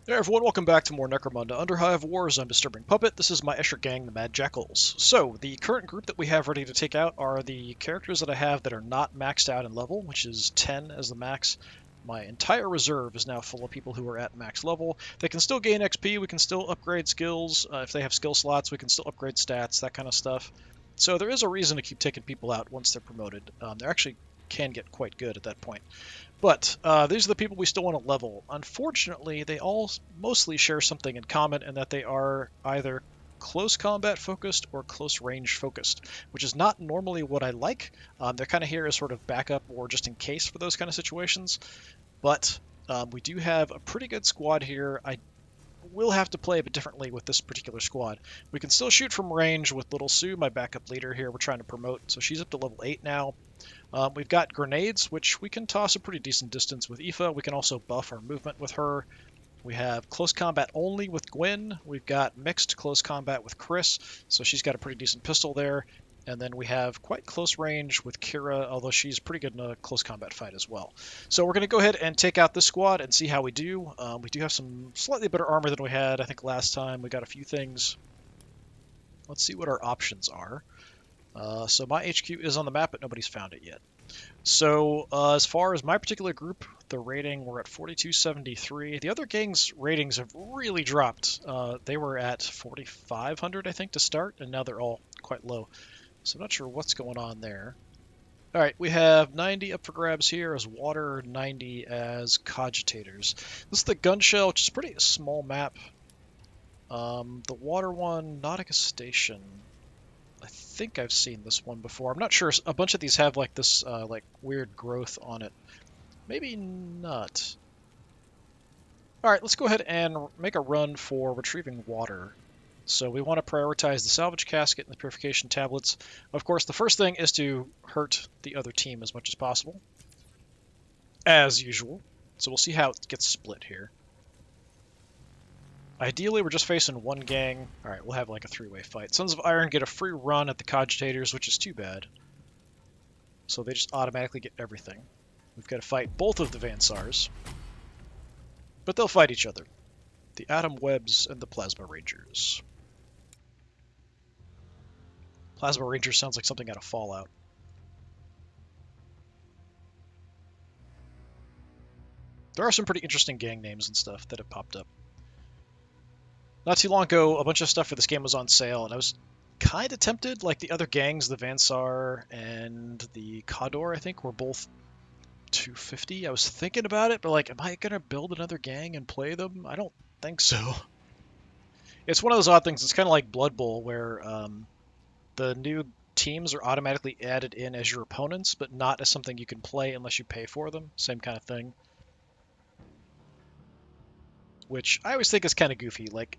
Hey everyone, welcome back to more Necromunda Underhive Wars. I'm DisturbingPuppet. This is my Escher gang, the Mad Jackals. So, the current group that we have ready to take out are the characters that I have that are not maxed out in level, which is 10 as the max. My entire reserve is now full of people who are at max level. They can still gain XP, we can still upgrade skills. If they have skill slots, we can still upgrade stats, that kind of stuff. So there is a reason to keep taking people out once they're promoted. They actually can get quite good at that point. But these are the people we still want to level. Unfortunately, they all mostly share something in common in that they are either close combat focused or close range focused, which is not normally what I like. They're kind of here as sort of backup or just in case for those kind of situations. But we do have a pretty good squad here. I will have to play a bit differently with this particular squad. We can still shoot from range with Little Sue, my backup leader here. We're trying to promote, so she's up to level 8 now. We've got grenades, which we can toss a pretty decent distance with Aoife. We can also buff our movement with her. We have close combat only with Gwen. We've got mixed close combat with Chris, so she's got a pretty decent pistol there. And then we have quite close range with Kira, although she's pretty good in a close combat fight as well. So we're going to go ahead and take out this squad and see how we do. We do have some slightly better armor than we had, I think, last time. We got a few things. Let's see what our options are. So my HQ is on the map, but nobody's found it yet. So as far as my particular group, the rating, we're at 4273. The other gang's ratings have really dropped. They were at 4500, I think, to start, and now they're all quite low. So I'm not sure what's going on there. All right, we have 90 up for grabs here as water, 90 as cogitators. This is the gun shell, which is a pretty small map. The water one, Nautica Station. I think I've seen this one before. I'm not sure. A bunch of these have like this like weird growth on it. Maybe not. All right, let's go ahead and make a run for retrieving water. So we want to prioritize the salvage casket and the purification tablets. Of course, the first thing is to hurt the other team as much as possible, as usual. So we'll see how it gets split here. Ideally, we're just facing one gang. All right, we'll have like a three-way fight. Sons of Iron get a free run at the cogitators, which is too bad. So they just automatically get everything. We've got to fight both of the Vansars. But they'll fight each other. The Atom Webs and the Plasma Rangers. Plasma Rangers sounds like something out of Fallout. There are some pretty interesting gang names and stuff that have popped up. Not too long ago, a bunch of stuff for this game was on sale, and I was kind of tempted. Like the other gangs, the Vansar and the Kador, I think, were both 250. I was thinking about it, but like, am I gonna build another gang and play them? I don't think so. It's one of those odd things. It's kind of like Blood Bowl, where the new teams are automatically added in as your opponents, but not as something you can play unless you pay for them. Same kind of thing. Which I always think is kind of goofy. Like,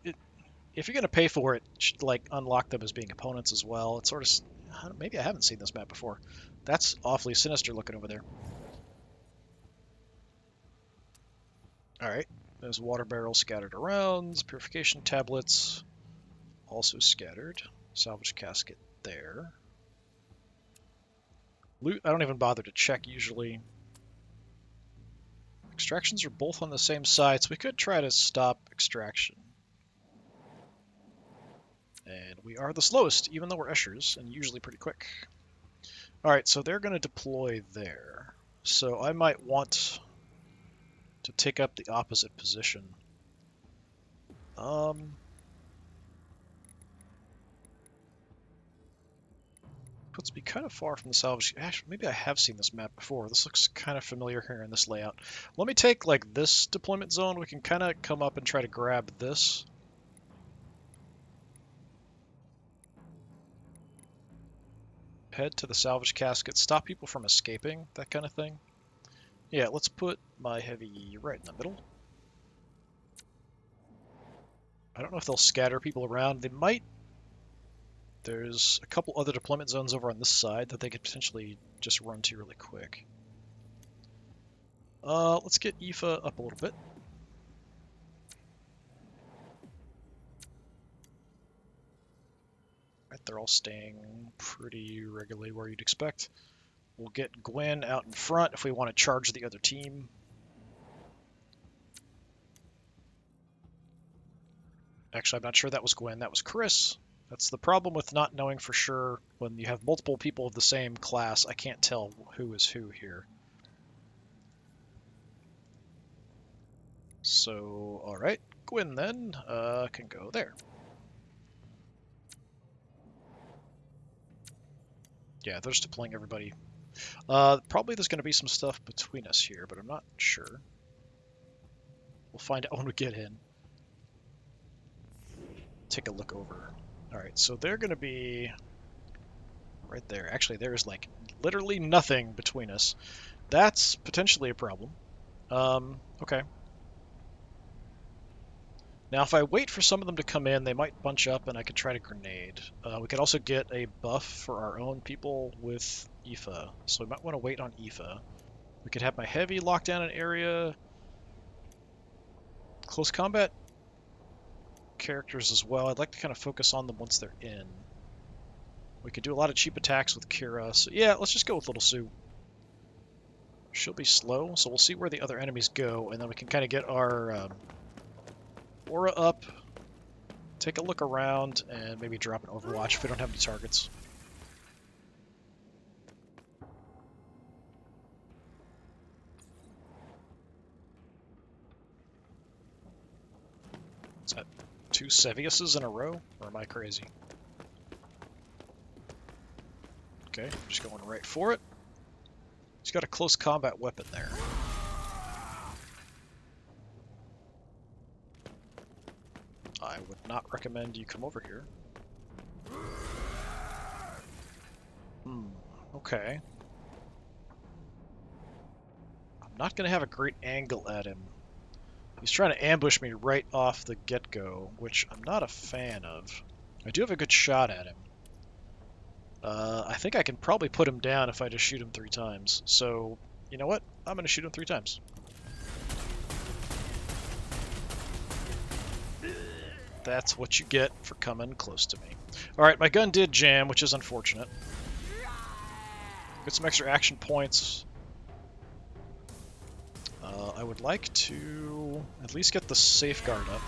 if you're gonna pay for it, you should like unlock them as being opponents as well. It's sort of maybe I haven't seen this map before. That's awfully sinister looking over there. All right, there's water barrels scattered around. Purification tablets also scattered. Salvage casket there. Loot, I don't even bother to check usually. Extractions are both on the same side, so we could try to stop extraction. And we are the slowest, even though we're Eschers, and usually pretty quick. Alright, so they're going to deploy there. So I might want to take up the opposite position. Puts me kind of far from the salvage. Actually, maybe I have seen this map before. This looks kind of familiar here in this layout. Let me take like this deployment zone. We can kind of come up and try to grab this. Head to the salvage casket, stop people from escaping, that kind of thing. Yeah, let's put my heavy right in the middle. I don't know if they'll scatter people around. They might. There's a couple other deployment zones over on this side that they could potentially just run to really quick. Let's get Aoife up a little bit. Right, they're all staying pretty regularly where you'd expect. We'll get Gwen out in front if we want to charge the other team. Actually, I'm not sure that was Gwen. That was Chris. That's the problem with not knowing for sure. When you have multiple people of the same class, I can't tell who is who here. So, alright. Gwen then can go there. Yeah, they're just deploying everybody. Probably there's going to be some stuff between us here, but I'm not sure. We'll find out when we get in. Take a look over. Alright, so they're going to be right there. Actually, there's like literally nothing between us. That's potentially a problem. Okay. Now, if I wait for some of them to come in, they might bunch up and I could try to grenade. We could also get a buff for our own people with Aoife, so we might want to wait on Aoife. We could have my heavy lock down an area. Close combat characters as well. I'd like to kind of focus on them once they're in. We could do a lot of cheap attacks with Kira, so yeah, let's just go with Little Sue. She'll be slow, so we'll see where the other enemies go, and then we can kind of get our aura up, take a look around, and maybe drop an Overwatch if we don't have any targets. Is that 2 Seviuses in a row, or am I crazy? Okay, just going right for it. He's got a close combat weapon there. I would not recommend you come over here. Okay. I'm not going to have a great angle at him. He's trying to ambush me right off the get-go, which I'm not a fan of. I do have a good shot at him. I think I can probably put him down if I just shoot him 3 times. So, you know what? I'm going to shoot him 3 times. That's what you get for coming close to me. Alright, my gun did jam, which is unfortunate. Get some extra action points. I would like to at least get the safeguard up.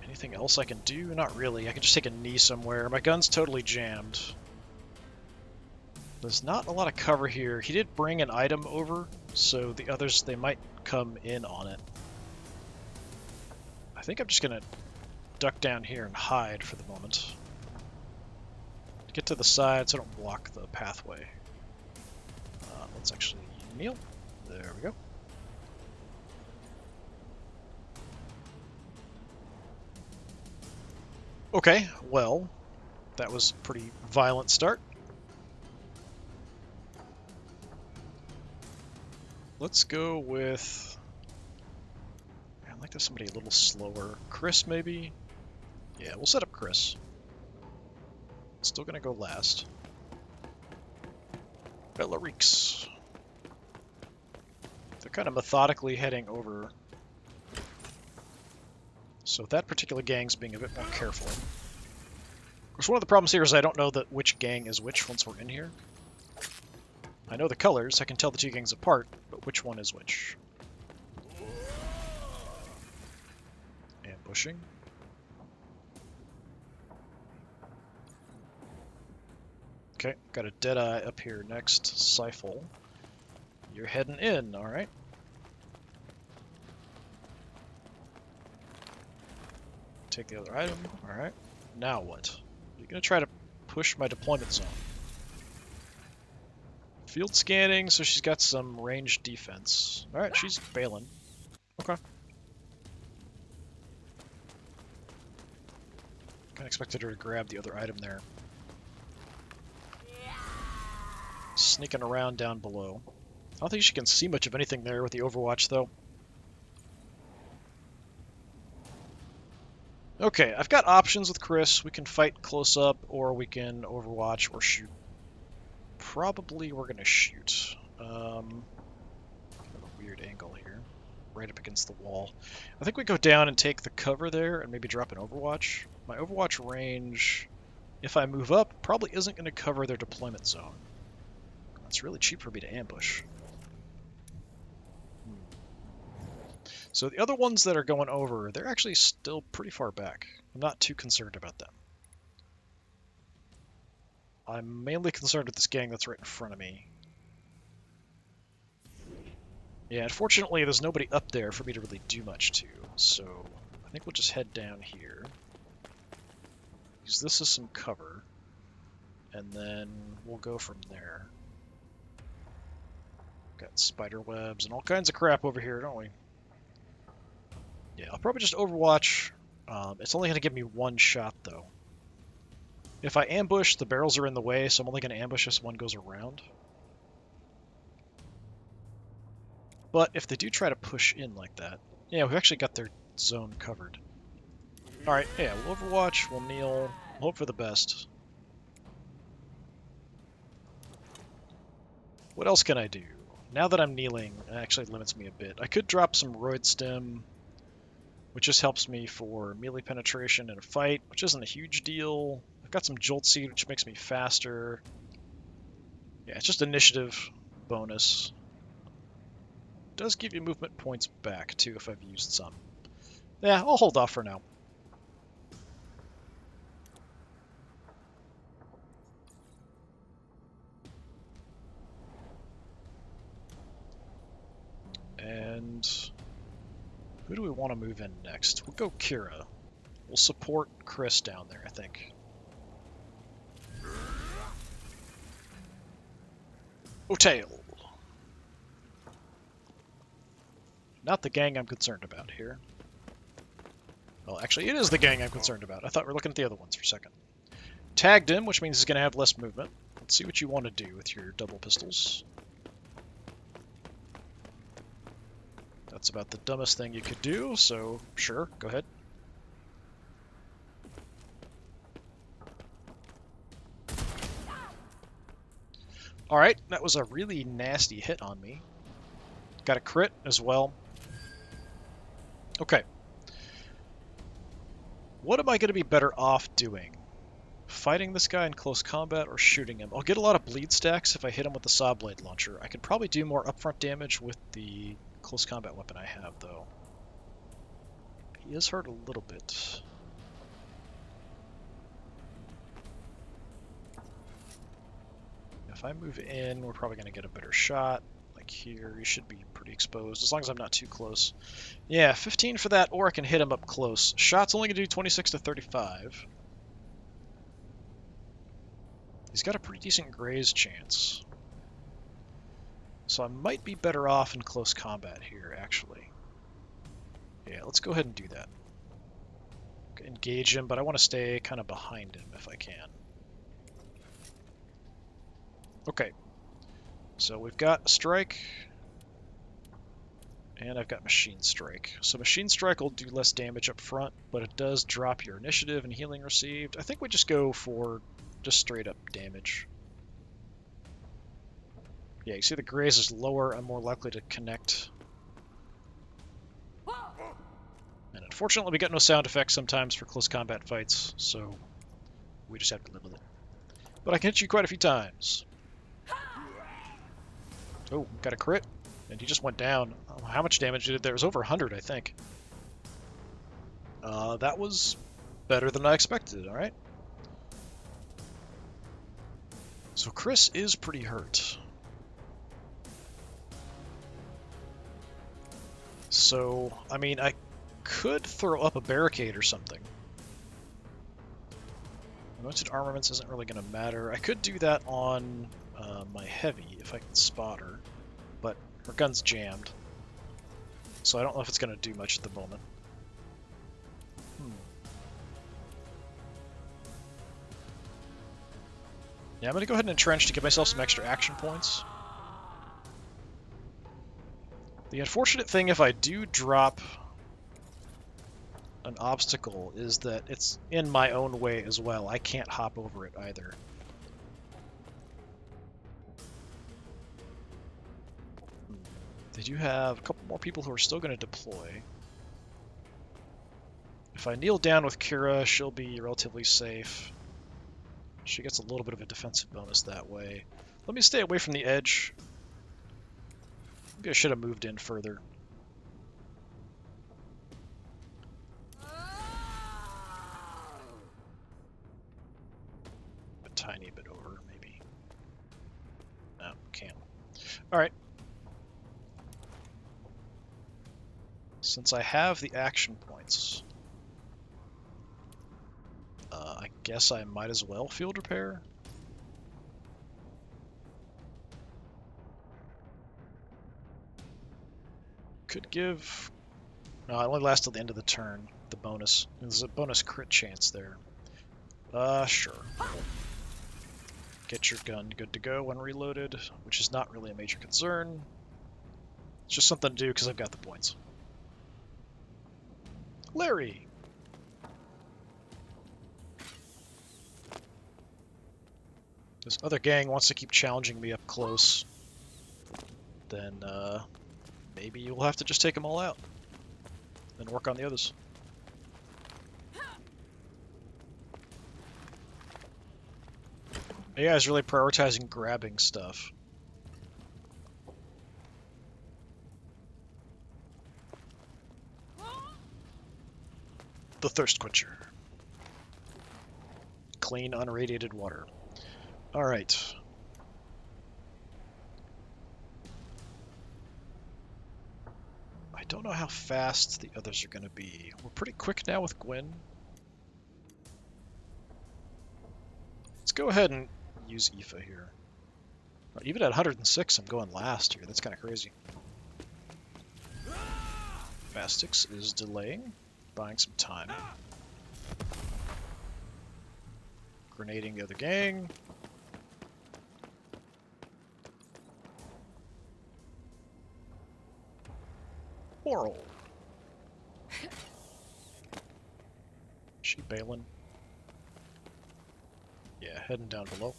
Anything else I can do? Not really. I can just take a knee somewhere. My gun's totally jammed. There's not a lot of cover here. He did bring an item over, so the others, they might come in on it. I think I'm just going to duck down here and hide for the moment. Get to the side so I don't block the pathway. Let's actually kneel. There we go. Okay, well, that was a pretty violent start. Let's go with... I'd like to have somebody a little slower. Chris, maybe? Yeah, we'll set up Chris. Still gonna go last. Belarix. They're kind of methodically heading over. So that particular gang's being a bit more careful. Of course, one of the problems here is I don't know which gang is which once we're in here. I know the colors, I can tell the 2 gangs apart, but which one is which? Ambushing. Okay, got a Deadeye up here next. Sifle. You're heading in, alright. Take the other item, alright. Now what? You're gonna try to push my deployment zone. Field scanning, so she's got some ranged defense. Alright, she's bailing. Okay. Kinda expected her to grab the other item there. Sneaking around down below. I don't think she can see much of anything there with the Overwatch, though. Okay, I've got options with Chris. We can fight close up, or we can Overwatch or shoot. Probably we're going to shoot. Kind of a weird angle here. Right up against the wall. I think we go down and take the cover there and maybe drop an Overwatch. My Overwatch range, if I move up, probably isn't going to cover their deployment zone. It's really cheap for me to ambush. So the other ones that are going over, they're actually still pretty far back. I'm not too concerned about them. I'm mainly concerned with this gang that's right in front of me. Yeah, unfortunately, there's nobody up there for me to really do much to, so I think we'll just head down here. Use this as some cover, and then we'll go from there. Got spider webs and all kinds of crap over here, don't we? Yeah, I'll probably just overwatch. It's only going to give me one shot, though. If I ambush, the barrels are in the way, so I'm only going to ambush if one goes around. But if they do try to push in like that... Yeah, we've actually got their zone covered. Alright, yeah, we'll overwatch, we'll kneel, hope for the best. What else can I do? Now that I'm kneeling, it actually limits me a bit. I could drop some Roid Stim, which just helps me for melee penetration in a fight, which isn't a huge deal. I've got some Jolt Seed, which makes me faster. Yeah, it's just initiative bonus. It does give you movement points back, too, if I've used some. Yeah, I'll hold off for now. And who do we want to move in next? We'll go Kira. We'll support Chris down there, I think. Otail. Not the gang I'm concerned about here. Well, actually, it is the gang I'm concerned about. I thought we were looking at the other ones for a second. Tagged him, which means he's going to have less movement. Let's see what you want to do with your double pistols. That's about the dumbest thing you could do, so sure, go ahead. Alright, that was a really nasty hit on me. Got a crit as well. Okay. What am I going to be better off doing? Fighting this guy in close combat or shooting him? I'll get a lot of bleed stacks if I hit him with the saw blade launcher. I could probably do more upfront damage with the close combat weapon I have, though. He is hurt a little bit. If I move in, we're probably going to get a better shot. Like here, he should be pretty exposed, as long as I'm not too close. Yeah, 15 for that, or I can hit him up close. Shot's only going to do 26 to 35. He's got a pretty decent graze chance. So I might be better off in close combat here, actually. Yeah, let's go ahead and do that. Engage him, but I want to stay kind of behind him if I can. Okay. So we've got a strike. And I've got Machine Strike. So Machine Strike will do less damage up front, but it does drop your initiative and healing received. I think we just go for just straight up damage. Yeah, you see the graze is lower, I'm more likely to connect. And unfortunately we get no sound effects sometimes for close combat fights, so we just have to live with it. But I can hit you quite a few times. Oh, got a crit, and he just went down. Oh, how much damage did it? There was over 100, I think. That was better than I expected, alright? So Chris is pretty hurt. So, I mean, I could throw up a barricade or something. Limited armaments isn't really going to matter. I could do that on my heavy if I can spot her, but her gun's jammed. So I don't know if it's going to do much at the moment. Yeah, I'm going to go ahead and entrench to give myself some extra action points. The unfortunate thing if I do drop an obstacle is that it's in my own way as well. I can't hop over it either. They do have a couple more people who are still going to deploy. If I kneel down with Kira, she'll be relatively safe. She gets a little bit of a defensive bonus that way. Let me stay away from the edge. Maybe I should have moved in further. Alright. Since I have the action points, I guess I might as well field repair. Could give... No, it only lasts till the end of the turn, the bonus. There's a bonus crit chance there. Sure. Get your gun good to go when reloaded, which is not really a major concern. It's just something to do because I've got the points. Larry! This other gang wants to keep challenging me up close. Then, maybe you'll have to just take them all out. Then work on the others. AI is really prioritizing grabbing stuff. The Thirst Quencher. Clean, unradiated water. Alright. I don't know how fast the others are going to be. We're pretty quick now with Gwen. Let's go ahead and use Aoife here. Even at 106, I'm going last here. That's kind of crazy. Fastix is delaying, buying some time. Grenading the other gang. Moral. She bailing? Yeah, heading down below.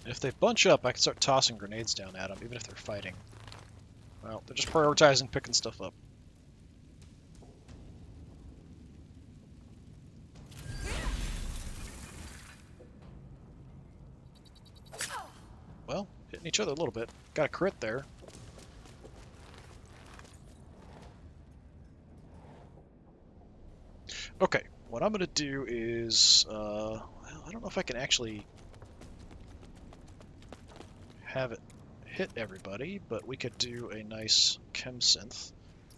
If they bunch up, I can start tossing grenades down at them, even if they're fighting. Well, they're just prioritizing picking stuff up. Well, hitting each other a little bit. Got a crit there. Okay, what I'm going to do is... well, I don't know if I can actually have it hit everybody, but we could do a nice chem synth.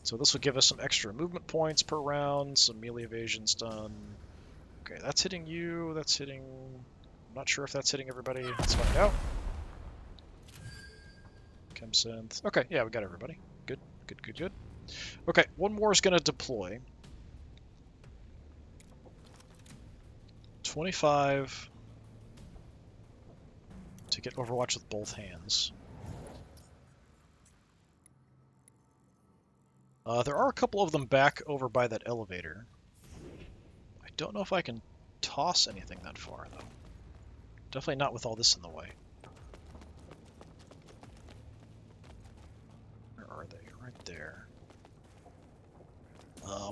So this will give us some extra movement points per round, some melee evasions done. Okay, that's hitting you, that's hitting... I'm not sure if that's hitting everybody. Let's find out. Chem synth. Okay, yeah, we got everybody. Good, good, good, good. Okay, one more is going to deploy. 25 to get Overwatch with both hands. There are a couple of them back over by that elevator. I don't know if I can toss anything that far, though. Definitely not with all this in the way. Where are they? Right there.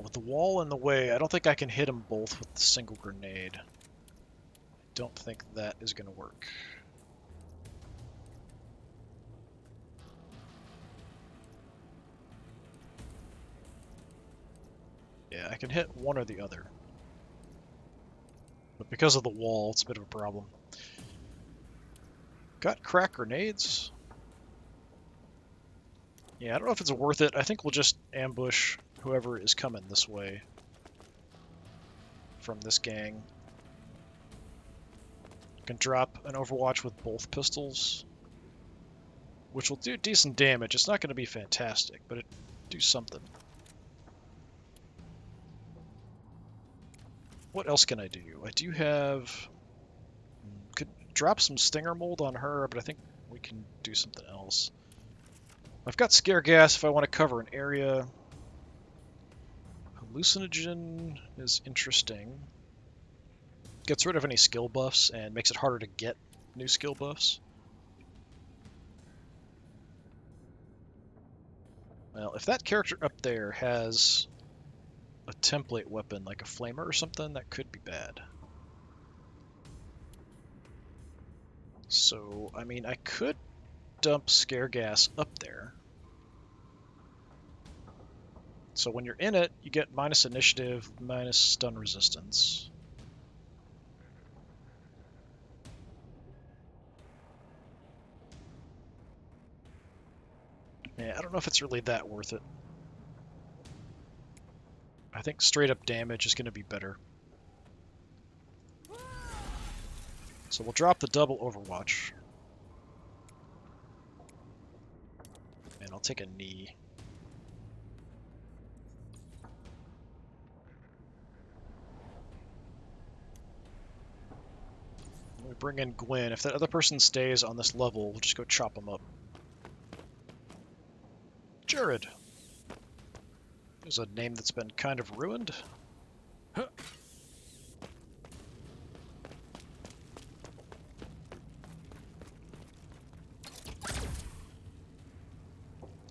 With the wall in the way, I don't think I can hit them both with the single grenade. I don't think that is going to work. Yeah, I can hit one or the other. But because of the wall, it's a bit of a problem. Got crack grenades. Yeah, I don't know if it's worth it. I think we'll just ambush whoever is coming this way from this gang. Can drop an Overwatch with both pistols, which will do decent damage. It's not going to be fantastic, but it do something. What else can I do? I do have... Could drop some Stinger Mold on her, but I think we can do something else. I've got Scare Gas if I want to cover an area. Hallucinogen is interesting. Gets rid of any skill buffs and makes it harder to get new skill buffs. Well, if that character up there has a template weapon like a flamer or something, that could be bad. So, I mean, I could dump Scare Gas up there. So when you're in it, you get minus initiative, minus stun resistance. Yeah, I don't know if it's really that worth it. I think straight up damage is going to be better. So we'll drop the double Overwatch. And I'll take a knee. When we bring in Gwyn, if that other person stays on this level, we'll just go chop them up. Jared. There's a name that's been kind of ruined. Huh.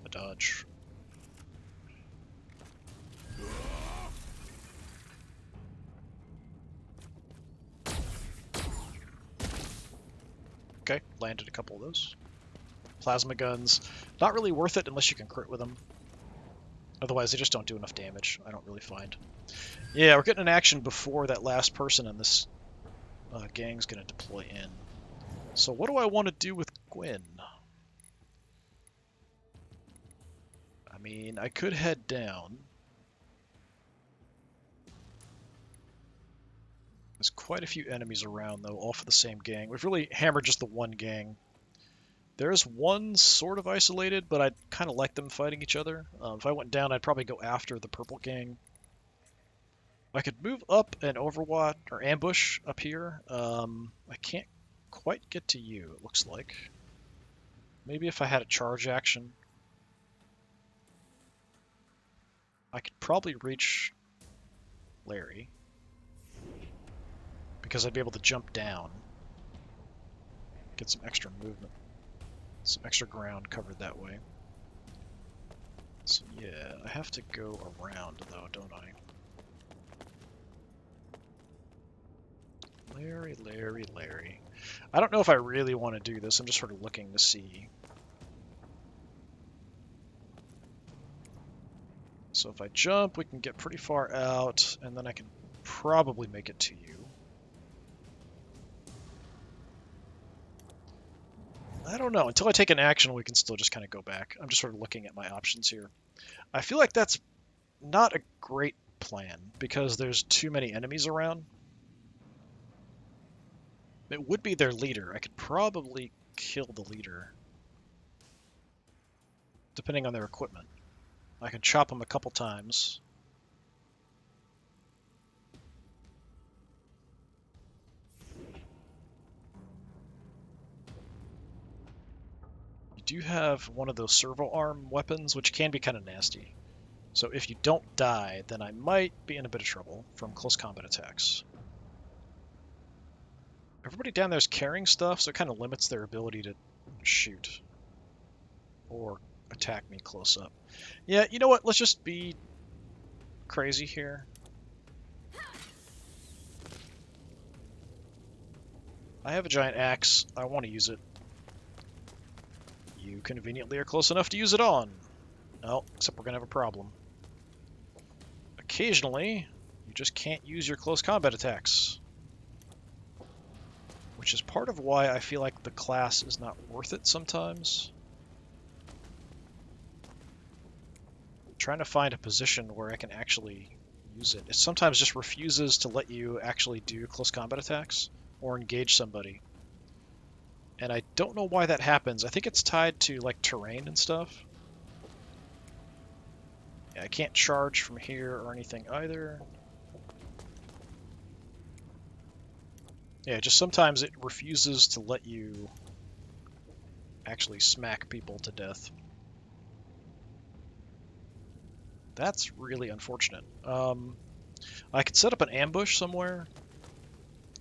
A dodge. Okay, landed a couple of those. Plasma guns. Not really worth it unless you can crit with them. Otherwise, they just don't do enough damage, I don't really find. Yeah, we're getting an action before that last person in this gang's going to deploy in. So what do I want to do with Gwyn? I mean, I could head down. There's quite a few enemies around, though, all for the same gang. We've really hammered just the one gang. There's one sort of isolated, but I'd kind of like them fighting each other. If I went down, I'd probably go after the purple gang. I could move up and overwatch or ambush up here. I can't quite get to you, it looks like. Maybe if I had a charge action. I could probably reach Larry. Because I'd be able to jump down. Get some extra movement. Some extra ground covered that way. So yeah, I have to go around though, don't I? Larry, Larry, Larry. I don't know if I really want to do this. I'm just sort of looking to see. So if I jump, we can get pretty far out, and then I can probably make it to you. I don't know. Until I take an action, we can still just kind of go back. I'm just sort of looking at my options here. I feel like that's not a great plan, because there's too many enemies around. It would be their leader. I could probably kill the leader. Depending on their equipment. I can chop them a couple times. You do have one of those servo arm weapons, which can be kind of nasty. So if you don't die, then I might be in a bit of trouble from close combat attacks. Everybody down there is carrying stuff, so it kind of limits their ability to shoot. Or attack me close up. Yeah, you know what? Let's just be crazy here. I have a giant axe. I want to use it. You conveniently are close enough to use it on. No, except we're going to have a problem. Occasionally, you just can't use your close combat attacks. Which is part of why I feel like the class is not worth it sometimes. I'm trying to find a position where I can actually use it. It sometimes just refuses to let you actually do close combat attacks or engage somebody. And I don't know why that happens. I think it's tied to like terrain and stuff. Yeah, I can't charge from here or anything either. Yeah, just sometimes it refuses to let you actually smack people to death. That's really unfortunate. I could set up an ambush somewhere.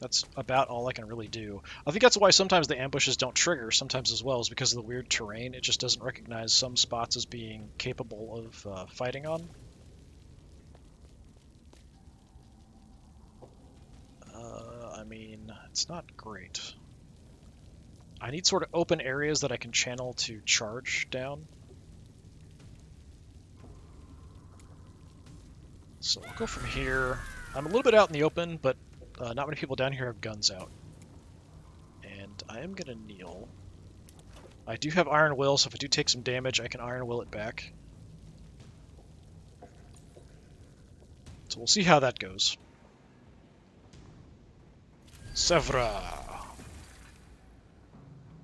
That's about all I can really do. I think that's why sometimes the ambushes don't trigger sometimes as well, is because of the weird terrain. It just doesn't recognize some spots as being capable of fighting on. I mean, it's not great. I need sort of open areas that I can channel to charge down. So we'll go from here. I'm a little bit out in the open, but not many people down here have guns out. And I am going to kneel. I do have Iron Will, so if I do take some damage, I can Iron Will it back. So we'll see how that goes. Sevra.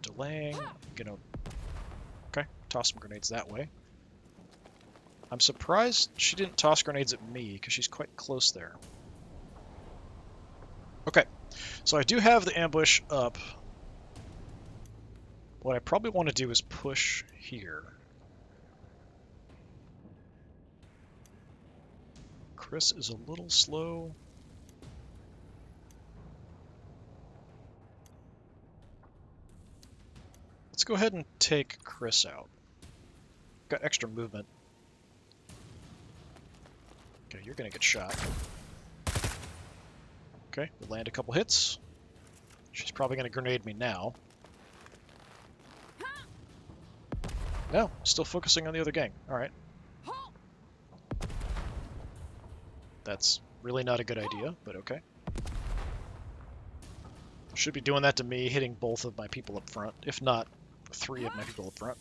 Delaying. Gonna... Okay, toss some grenades that way. I'm surprised she didn't toss grenades at me, because she's quite close there. Okay, so I do have the ambush up. What I probably want to do is push here. Chris is a little slow. Let's go ahead and take Chris out. Got extra movement. Okay, you're gonna get shot. Okay, we land a couple hits. She's probably gonna grenade me now. No, still focusing on the other gang. Alright. That's really not a good idea, but okay. Should be doing that to me, hitting both of my people up front, if not 3 of my people up front.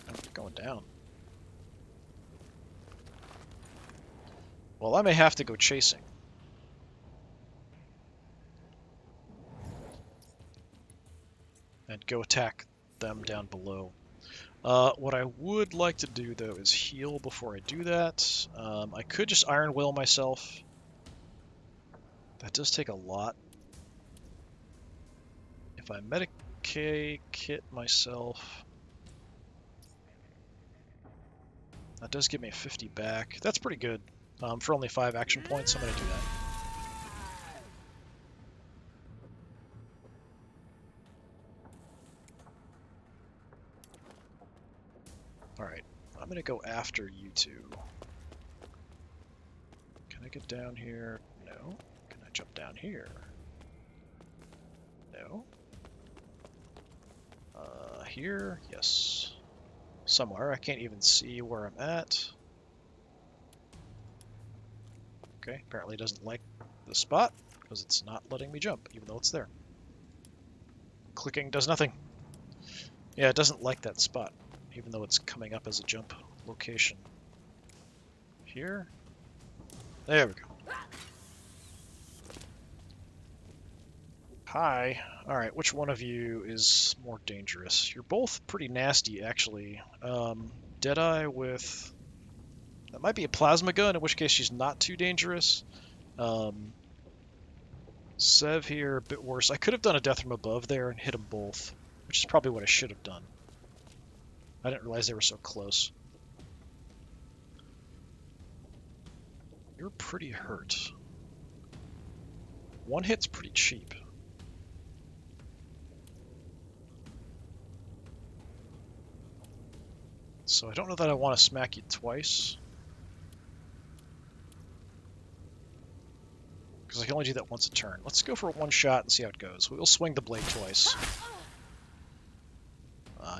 I'm going down. Well, I may have to go chasing. And go attack them down below. What I would like to do, though, is heal before I do that. I could just Iron Will myself. That does take a lot. If I Medicae kit myself... That does give me a 50 back. That's pretty good. For only 5 action points, I'm going to do that. Alright, I'm going to go after you two. Can I get down here? No. Can I jump down here? No. Here? Yes. Somewhere. I can't even see where I'm at. Okay, apparently it doesn't like the spot, because it's not letting me jump, even though it's there. Clicking does nothing. Yeah, it doesn't like that spot, even though it's coming up as a jump location. Here? There we go. Hi. Alright, which one of you is more dangerous? You're both pretty nasty, actually. Deadeye with... That might be a plasma gun, in which case she's not too dangerous. Sev here, a bit worse. I could have done a death from above there and hit them both, which is probably what I should have done. I didn't realize they were so close. You're pretty hurt. One hit's pretty cheap. So I don't know that I want to smack you twice. Because I can only do that once a turn. Let's go for one shot and see how it goes. We'll swing the blade twice.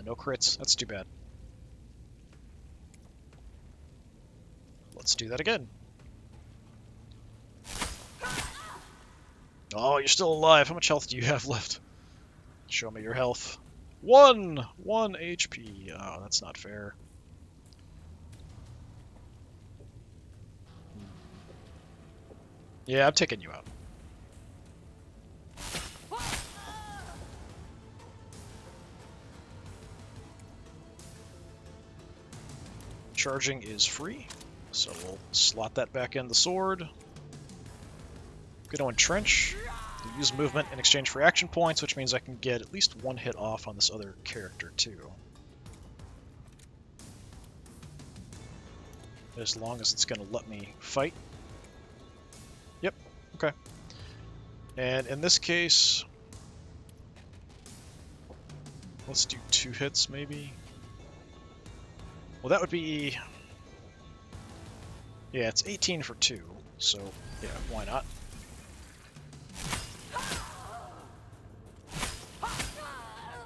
No crits. That's too bad. Let's do that again. Oh, you're still alive. How much health do you have left? Show me your health. 1 HP. Oh, that's not fair. Yeah, I'm taking you out. Charging is free, so we'll slot that back in the sword. Going to entrench. We'll use movement in exchange for action points, which means I can get at least one hit off on this other character, too. As long as it's going to let me fight. Yep, okay. And in this case, let's do 2 hits, maybe. Well, that would be... Yeah, it's 18 for 2, so yeah, why not?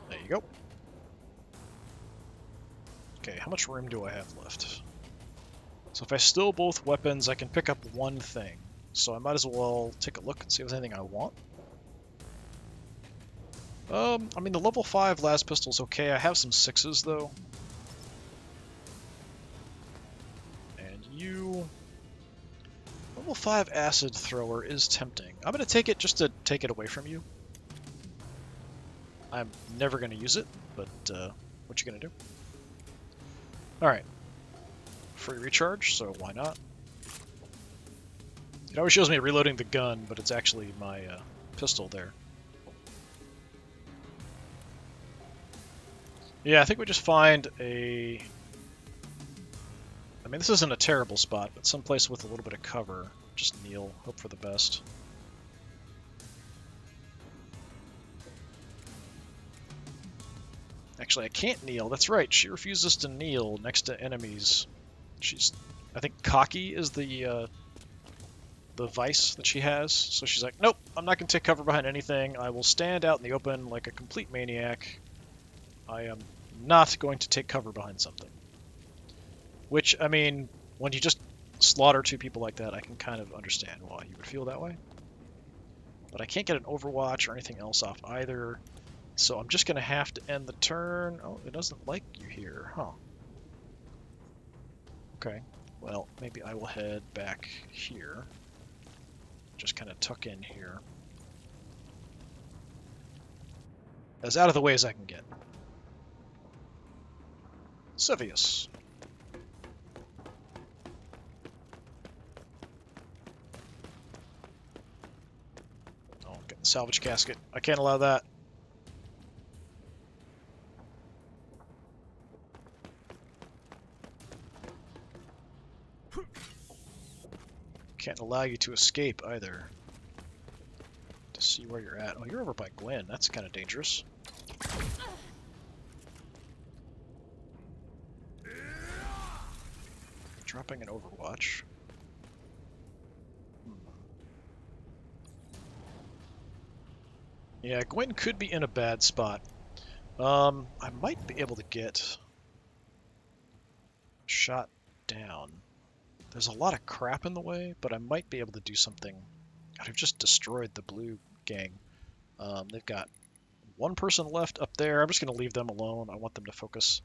There you go. Okay, how much room do I have left? So if I steal both weapons, I can pick up one thing. So I might as well take a look and see if there's anything I want. I mean, the level 5 las pistol's okay. I have some 6s, though. And you... Level 5 acid thrower is tempting. I'm going to take it just to take it away from you. I'm never going to use it, but what you going to do? Alright. Free recharge, so why not? It always shows me reloading the gun, but it's actually my pistol there. Yeah, I think we just find a... I mean, this isn't a terrible spot, but someplace with a little bit of cover. Just kneel, hope for the best. Actually, I can't kneel. That's right. She refuses to kneel next to enemies. She's, I think, cocky is the vice that she has. So she's like, nope, I'm not going to take cover behind anything. I will stand out in the open like a complete maniac. I am not going to take cover behind something. Which, I mean, when you just slaughter 2 people like that, I can kind of understand why you would feel that way. But I can't get an overwatch or anything else off either. So I'm just going to have to end the turn. Oh, it doesn't like you here, huh? Okay, well, maybe I will head back here. Just kind of tuck in here. As out of the way as I can get. Sevius. Oh, get the salvage casket. I can't allow that. Can't allow you to escape either. To see where you're at. Oh, you're over by Gwen. That's kind of dangerous. Dropping an overwatch. Yeah, Gwen could be in a bad spot. I might be able to get shot down. There's a lot of crap in the way, but I might be able to do something. God, I've just destroyed the blue gang. They've got 1 person left up there. I'm just going to leave them alone. I want them to focus.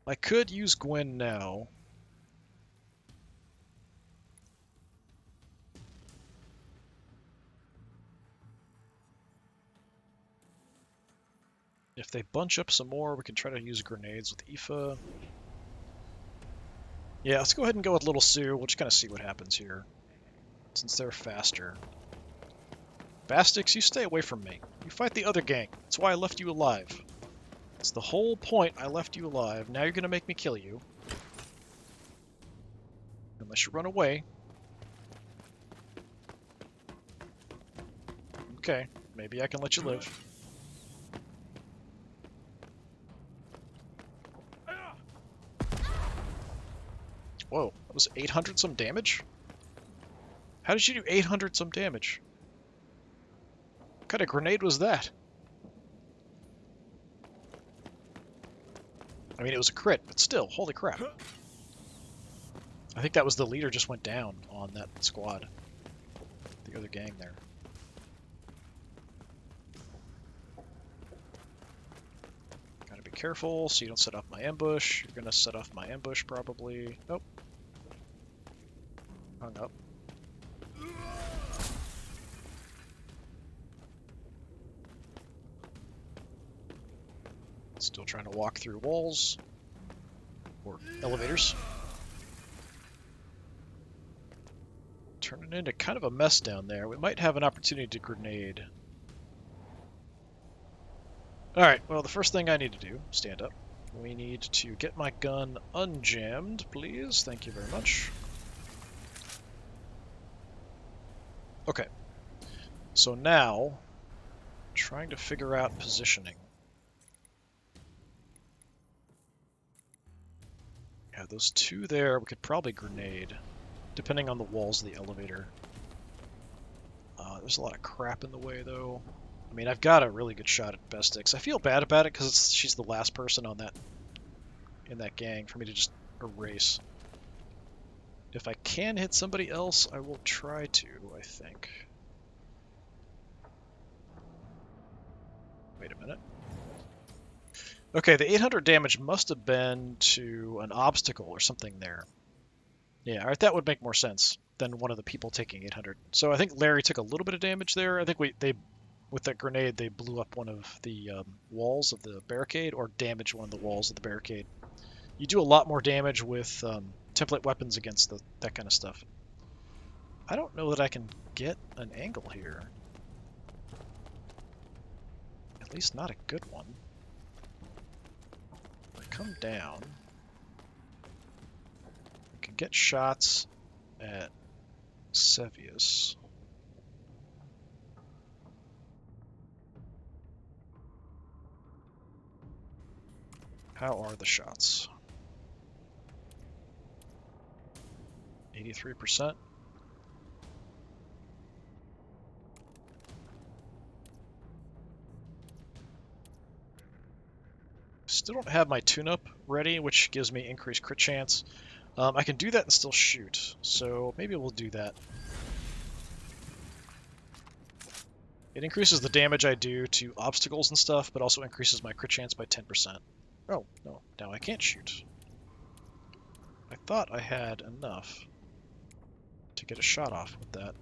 I could use Gwen now. If they bunch up some more, we can try to use grenades with Aoife. Yeah, let's go ahead and go with Little Sue. We'll just kind of see what happens here, since they're faster. Bastix, you stay away from me. You fight the other gang. That's why I left you alive. That's the whole point. I left you alive. Now you're going to make me kill you. Unless you run away. Okay, maybe I can let you live. Whoa, that was 800 some damage? How did you do 800 some damage? What kind of grenade was that? I mean, it was a crit, but still, holy crap. I think that was the leader just went down on that squad. The other gang there. Gotta be careful so you don't set off my ambush. You're gonna set off my ambush probably. Nope. Hung up. Still trying to walk through walls. Or elevators. Turning into kind of a mess down there. We might have an opportunity to grenade. Alright, well the first thing I need to do, stand up. We need to get my gun unjammed, please. Thank you very much. Okay. So now, trying to figure out positioning. Yeah, those 2 there, we could probably grenade, depending on the walls of the elevator. There's a lot of crap in the way, though. I mean, I've got a really good shot at Bestix. I feel bad about it because she's the last person on that in that gang for me to just erase. If I can hit somebody else, I will try to, I think. Okay, the 800 damage must have been to an obstacle or something there. Yeah, all right, that would make more sense than one of the people taking 800. So I think Larry took a little bit of damage there. I think they with that grenade they blew up one of the walls of the barricade or damaged one of the walls of the barricade. You do a lot more damage with template weapons against that kind of stuff. I don't know that I can get an angle here. At least not a good one. If I come down, I can get shots at Sevius. How are the shots? 83%. Still don't have my tune-up ready, which gives me increased crit chance. I can do that and still shoot, so maybe we'll do that. It increases the damage I do to obstacles and stuff, but also increases my crit chance by 10%. Oh, no, now I can't shoot. I thought I had enough to get a shot off with that.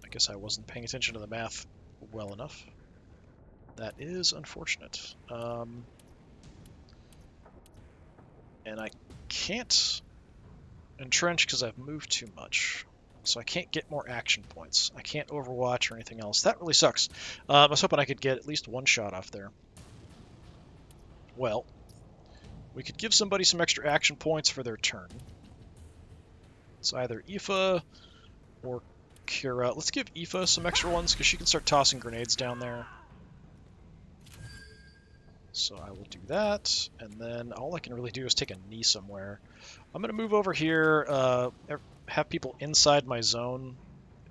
I guess I wasn't paying attention to the math well enough. That is unfortunate. And I can't entrench because I've moved too much. So I can't get more action points. I can't overwatch or anything else. That really sucks. I was hoping I could get at least one shot off there. Well, we could give somebody some extra action points for their turn. It's either Aoife or Kira. Let's give Aoife some extra ones because she can start tossing grenades down there. So I will do that, and then all I can really do is take a knee somewhere. I'm going to move over here, have people inside my zone.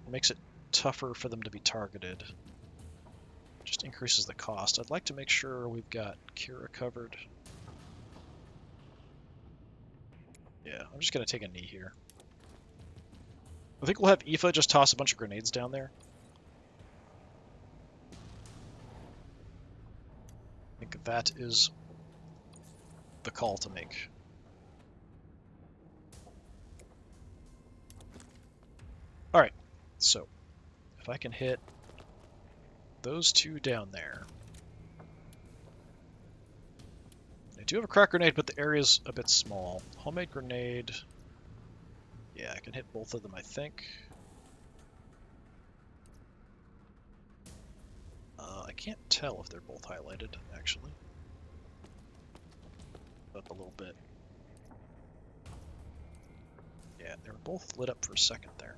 It makes it tougher for them to be targeted. Just increases the cost. I'd like to make sure we've got Kira covered. Yeah, I'm just going to take a knee here. I think we'll have Aoife just toss a bunch of grenades down there. I think that is the call to make. Alright, so if I can hit those two down there. I do have a crack grenade, but the area's a bit small. Homemade grenade. Yeah, I can hit both of them, I think. I can't tell if they're both highlighted, actually. Up a little bit. Yeah, they were both lit up for a second there.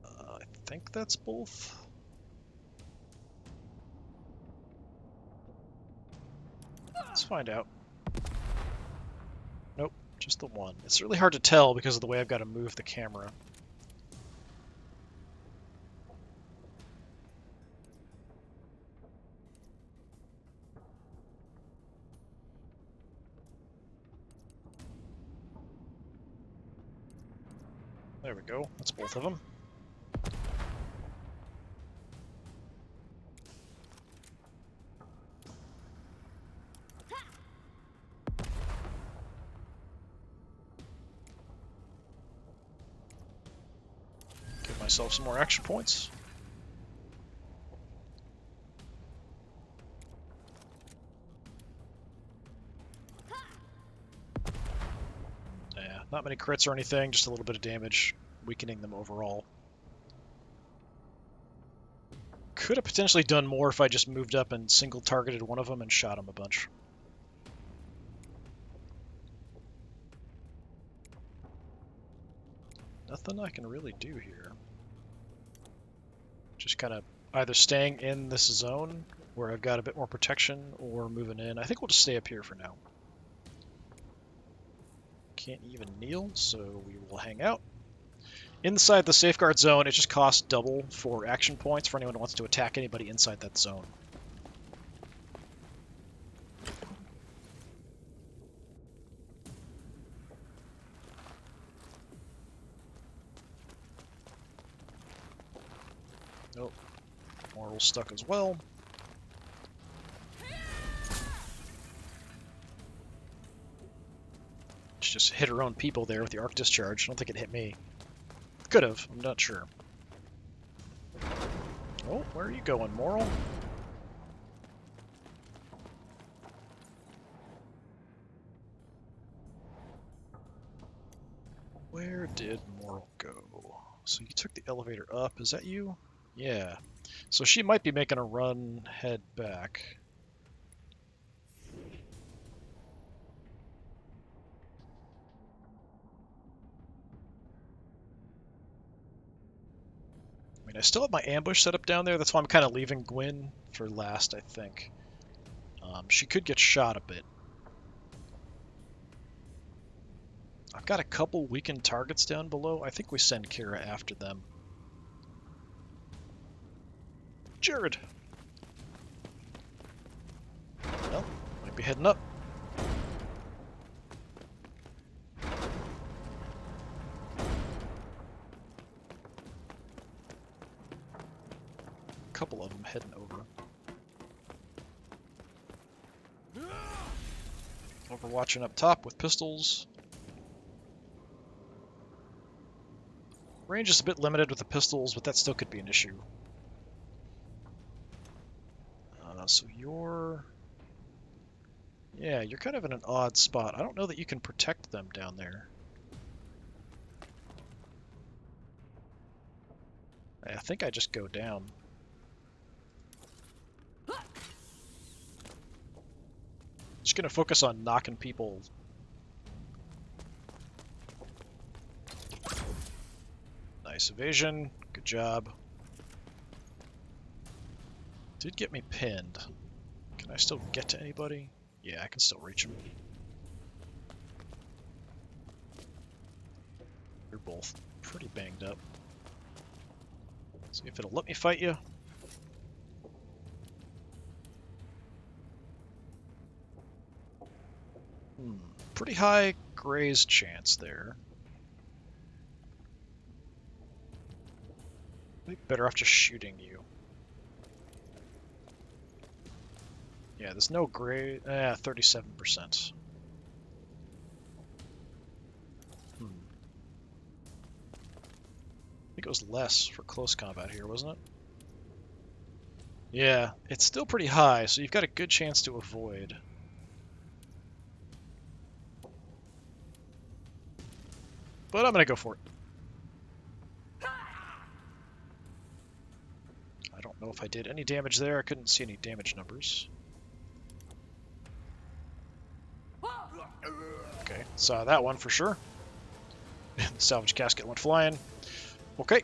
I think that's both. Let's find out. Nope, just the one. It's really hard to tell because of the way I've got to move the camera. There we go. That's both of them. Give myself some more action points. Yeah, not many crits or anything, just a little bit of damage, weakening them overall. Could have potentially done more if I just moved up and single targeted one of them and shot him a bunch. Nothing I can really do here. Just kind of either staying in this zone where I've got a bit more protection or moving in. I think we'll just stay up here for now. Can't even kneel, so we will hang out. Inside the safeguard zone, it just costs double for action points for anyone who wants to attack anybody inside that zone. Oh, Moral's stuck as well. She just hit her own people there with the arc discharge. I don't think it hit me. Could have. I'm not sure. Oh, where are you going, Moral? Where did Moral go? So you took the elevator up. Is that you? Yeah. So she might be making a run head back. I mean, I still have my ambush set up down there. That's why I'm kind of leaving Gwyn for last, I think. She could get shot a bit. I've got a couple weakened targets down below. I think we send Kira after them. Jared! Well, might be heading up. A couple of them heading over. Overwatching up top with pistols. Range is a bit limited with the pistols, but that still could be an issue. So you're... Yeah, you're kind of in an odd spot. I don't know that you can protect them down there. I think I just go down. Just gonna focus on knocking people. Nice evasion. Good job. Did get me pinned. Can I still get to anybody? Yeah, I can still reach them. They're both pretty banged up. See if it'll let me fight you. Pretty high graze chance there. I think better off just shooting you. Yeah, there's no graze. 37%. I think it was less for close combat here, wasn't it? Yeah, it's still pretty high, so you've got a good chance to avoid. But I'm gonna go for it. I don't know if I did any damage there. I couldn't see any damage numbers. Okay, saw that one for sure. Salvage casket went flying. Okay.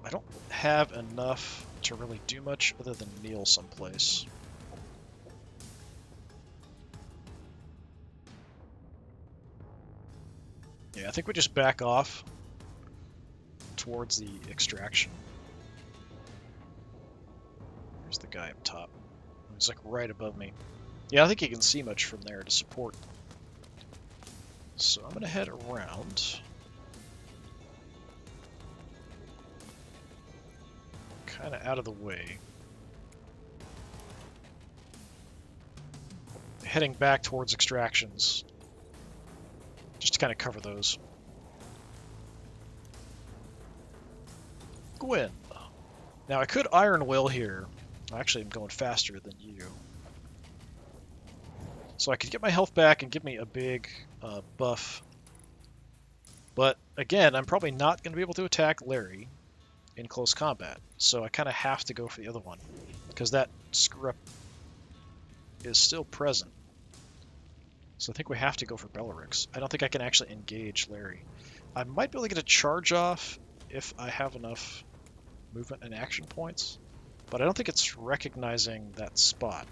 I don't have enough to really do much other than kneel someplace. Yeah, I think we just back off towards the extraction. There's the guy up top. He's like right above me. Yeah, I think you can see much from there to support. So I'm gonna head around. Kind of out of the way. Heading back towards extractions. Just to kind of cover those. Gwyn. Now I could Iron Will here. Actually, I'm going faster than you. So I could get my health back and give me a big buff. But again, I'm probably not going to be able to attack Larry in close combat. So I kind of have to go for the other one. Because that screw-up is still present. So I think we have to go for Bellerix. I don't think I can actually engage Larry. I might be able to get a charge off if I have enough movement and action points. But I don't think it's recognizing that spot.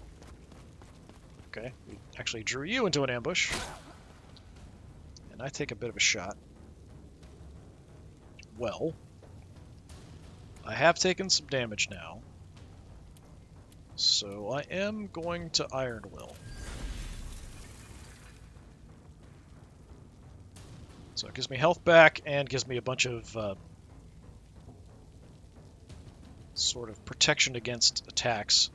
Okay, we actually drew you into an ambush. And I take a bit of a shot. Well, I have taken some damage now. So I am going to Iron Will. So it gives me health back and gives me a bunch of sort of protection against attacks.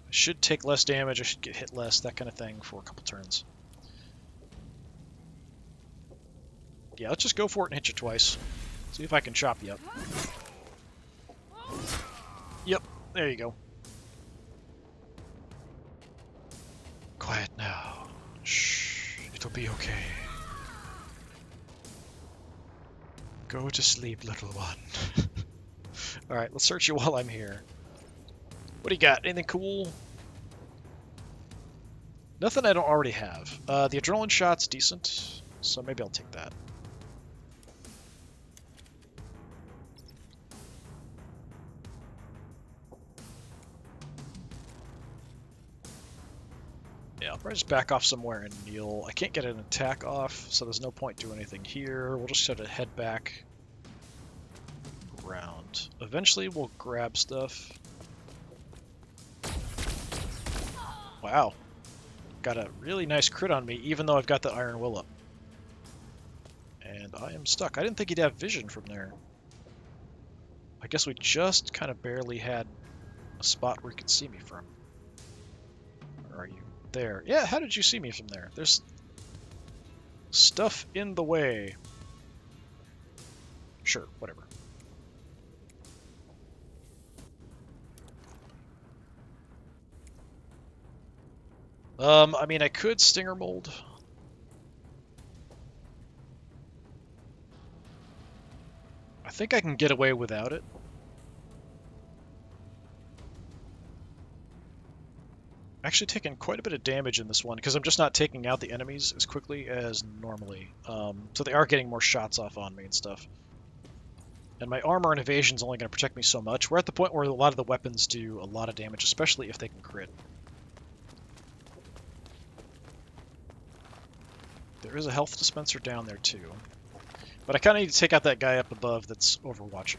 I should take less damage, I should get hit less, that kind of thing for a couple turns. Yeah, let's just go for it and hit you twice. See if I can chop you up. Yep, there you go. Quiet now. Shh, it'll be okay. Go to sleep, little one. Alright, let's search you while I'm here. What do you got? Anything cool? Nothing I don't already have. The adrenaline shot's decent, so maybe I'll take that. Yeah, I'll probably just back off somewhere and kneel. I can't get an attack off, so there's no point doing anything here. We'll just have to head back around. Eventually we'll grab stuff. Wow. Got a really nice crit on me, even though I've got the Iron Will up. And I am stuck. I didn't think he'd have vision from there. I guess we just kind of barely had a spot where he could see me from. Where are you? There. Yeah, how did you see me from there? There's stuff in the way. Sure, whatever. I mean, I could Stinger Mold. I think I can get away without it. Actually taking quite a bit of damage in this one, because I'm just not taking out the enemies as quickly as normally. So they are getting more shots off on me and stuff. And my armor and evasion is only going to protect me so much. We're at the point where a lot of the weapons do a lot of damage, especially if they can crit. There is a health dispenser down there too. But I kind of need to take out that guy up above that's overwatching.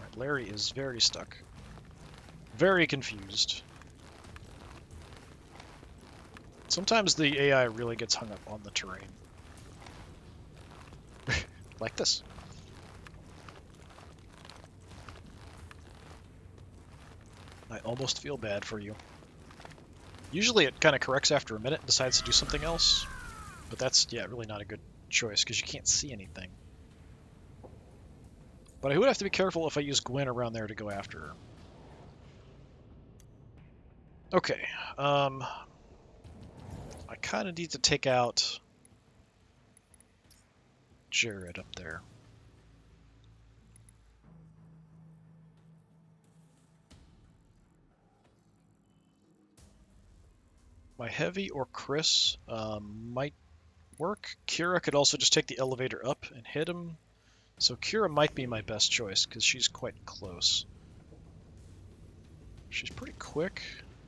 Right, Larry is very stuck. Very confused. Sometimes the AI really gets hung up on the terrain. Like this. I almost feel bad for you. Usually it kind of corrects after a minute and decides to do something else. But that's, yeah, really not a good choice because you can't see anything. But I would have to be careful if I use Gwen around there to go after her. Okay, I kind of need to take out Jared up there. My Heavy or Chris might work. Kira could also just take the elevator up and hit him. So Kira might be my best choice because she's quite close. She's pretty quick.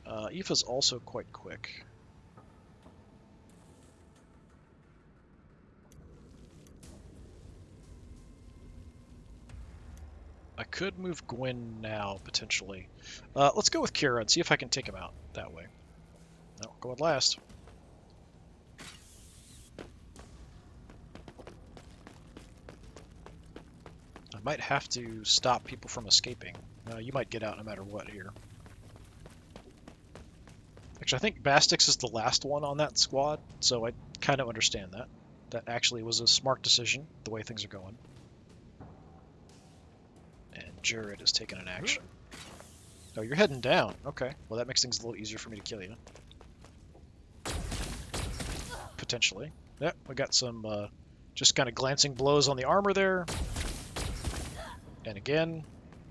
Aoife's also quite quick. I could move Gwen now, potentially. Let's go with Kira and see if I can take him out that way. No, go with last. I might have to stop people from escaping. You might get out no matter what here. Actually, I think Bastix is the last one on that squad, so I kind of understand that. That actually was a smart decision, the way things are going. And Jared is taking an action. Oh, you're heading down. Okay. Well, that makes things a little easier for me to kill you. Potentially. Yep, we got some just kind of glancing blows on the armor there. And again,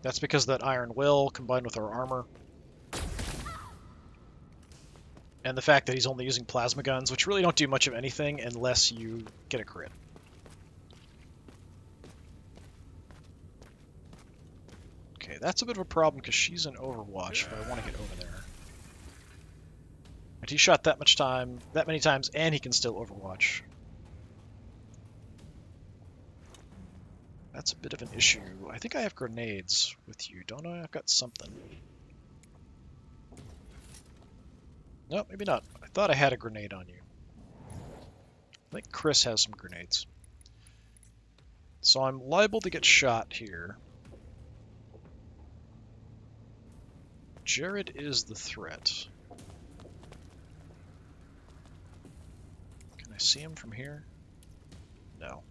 that's because of that Iron Will combined with our armor. And the fact that he's only using plasma guns, which really don't do much of anything unless you get a crit. Okay, that's a bit of a problem because she's in Overwatch if I want to get over there. And he shot that many times, and he can still Overwatch. That's a bit of an issue. I think I have grenades with you, don't I? I've got something. No, maybe not. I thought I had a grenade on you. I think Chris has some grenades. So I'm liable to get shot here. Jared is the threat. Can I see him from here? No.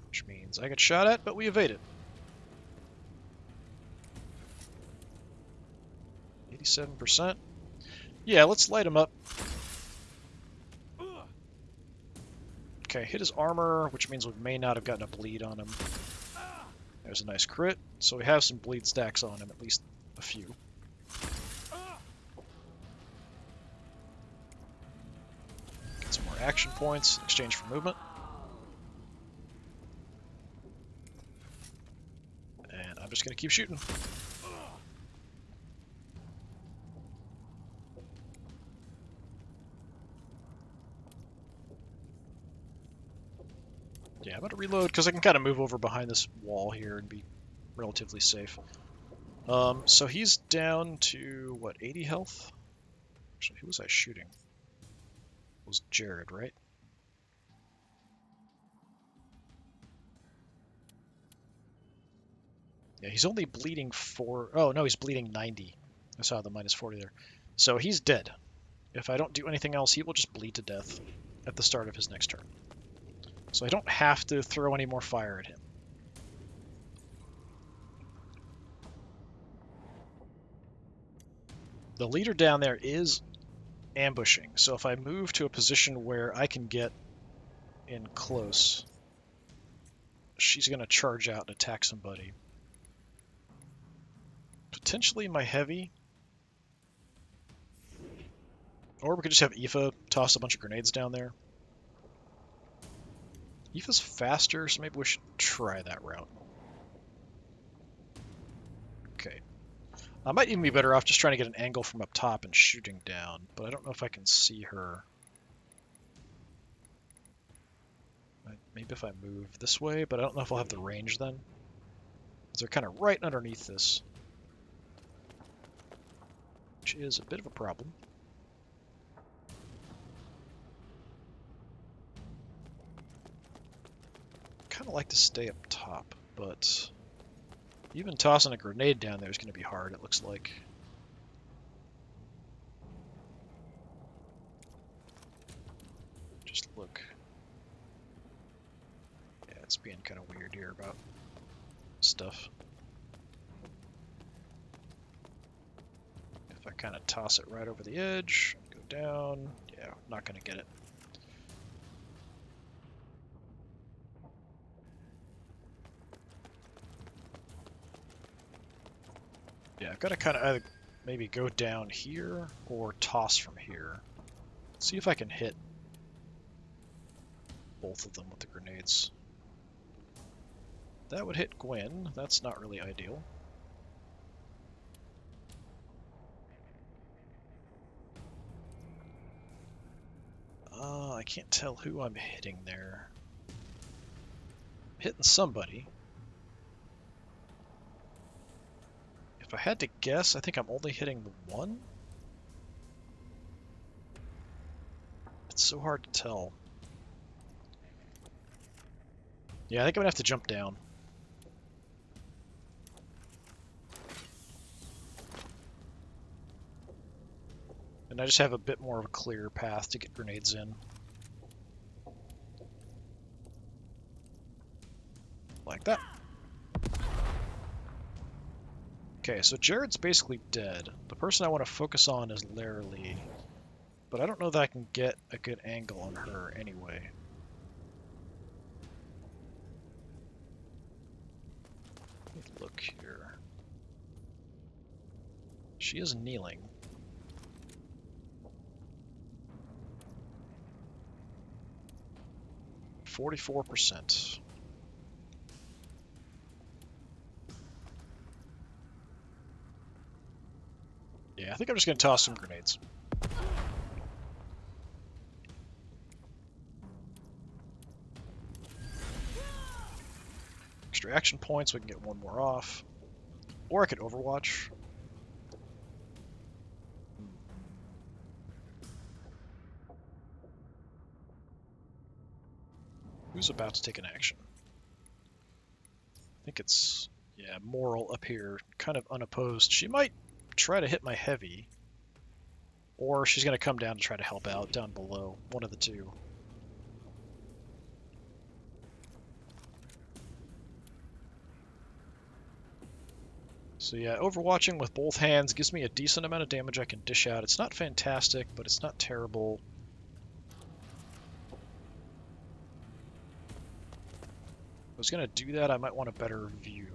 Which means I get shot at, but we evade it. 87%. Yeah, let's light him up. Okay, hit his armor, which means we may not have gotten a bleed on him. There's a nice crit, so we have some bleed stacks on him, at least a few. Get some more action points in exchange for movement. And I'm just going to keep shooting. Yeah, I'm going to reload because I can kind of move over behind this wall here and be relatively safe. So he's down to, what, 80 health? Actually, who was I shooting? It was Jared, right? Yeah, he's only bleeding 4... Oh, no, he's bleeding 90. I saw the minus 40 there. So he's dead. If I don't do anything else, he will just bleed to death at the start of his next turn. So I don't have to throw any more fire at him. The leader down there is ambushing, so if I move to a position where I can get in close, she's going to charge out and attack somebody. Potentially my heavy. Or we could just have Aoife toss a bunch of grenades down there. Aoife's faster, so maybe we should try that route. Okay. I might even be better off just trying to get an angle from up top and shooting down, but I don't know if I can see her. Maybe if I move this way, but I don't know if I'll have the range then. Because they're kind of right underneath this. Which is a bit of a problem. Kind of like to stay up top, but even tossing a grenade down there is going to be hard, it looks like. Just look. Yeah, it's being kind of weird here about stuff. If I kind of toss it right over the edge, go down, yeah, not going to get it. Yeah, I've got to kind of either maybe go down here or toss from here. See if I can hit both of them with the grenades. That would hit Gwen. That's not really ideal. I can't tell who I'm hitting there. I'm hitting somebody. If I had to guess, I think I'm only hitting the one. It's so hard to tell. Yeah, I think I'm gonna have to jump down. And I just have a bit more of a clear path to get grenades in. Like that. Okay, so Jared's basically dead. The person I want to focus on is Lee, but I don't know that I can get a good angle on her anyway. Let me look here. She is kneeling. %. Yeah, I think I'm just going to toss some grenades. Extra action points, we can get one more off. Or I could Overwatch. Who's about to take an action? I think it's Yeah, Moral up here, kind of unopposed. She might try to hit my heavy, or she's going to come down to try to help out down below. One of the two. So yeah, overwatching with both hands gives me a decent amount of damage I can dish out. It's not fantastic, but it's not terrible. If I was going to do that, I might want a better view.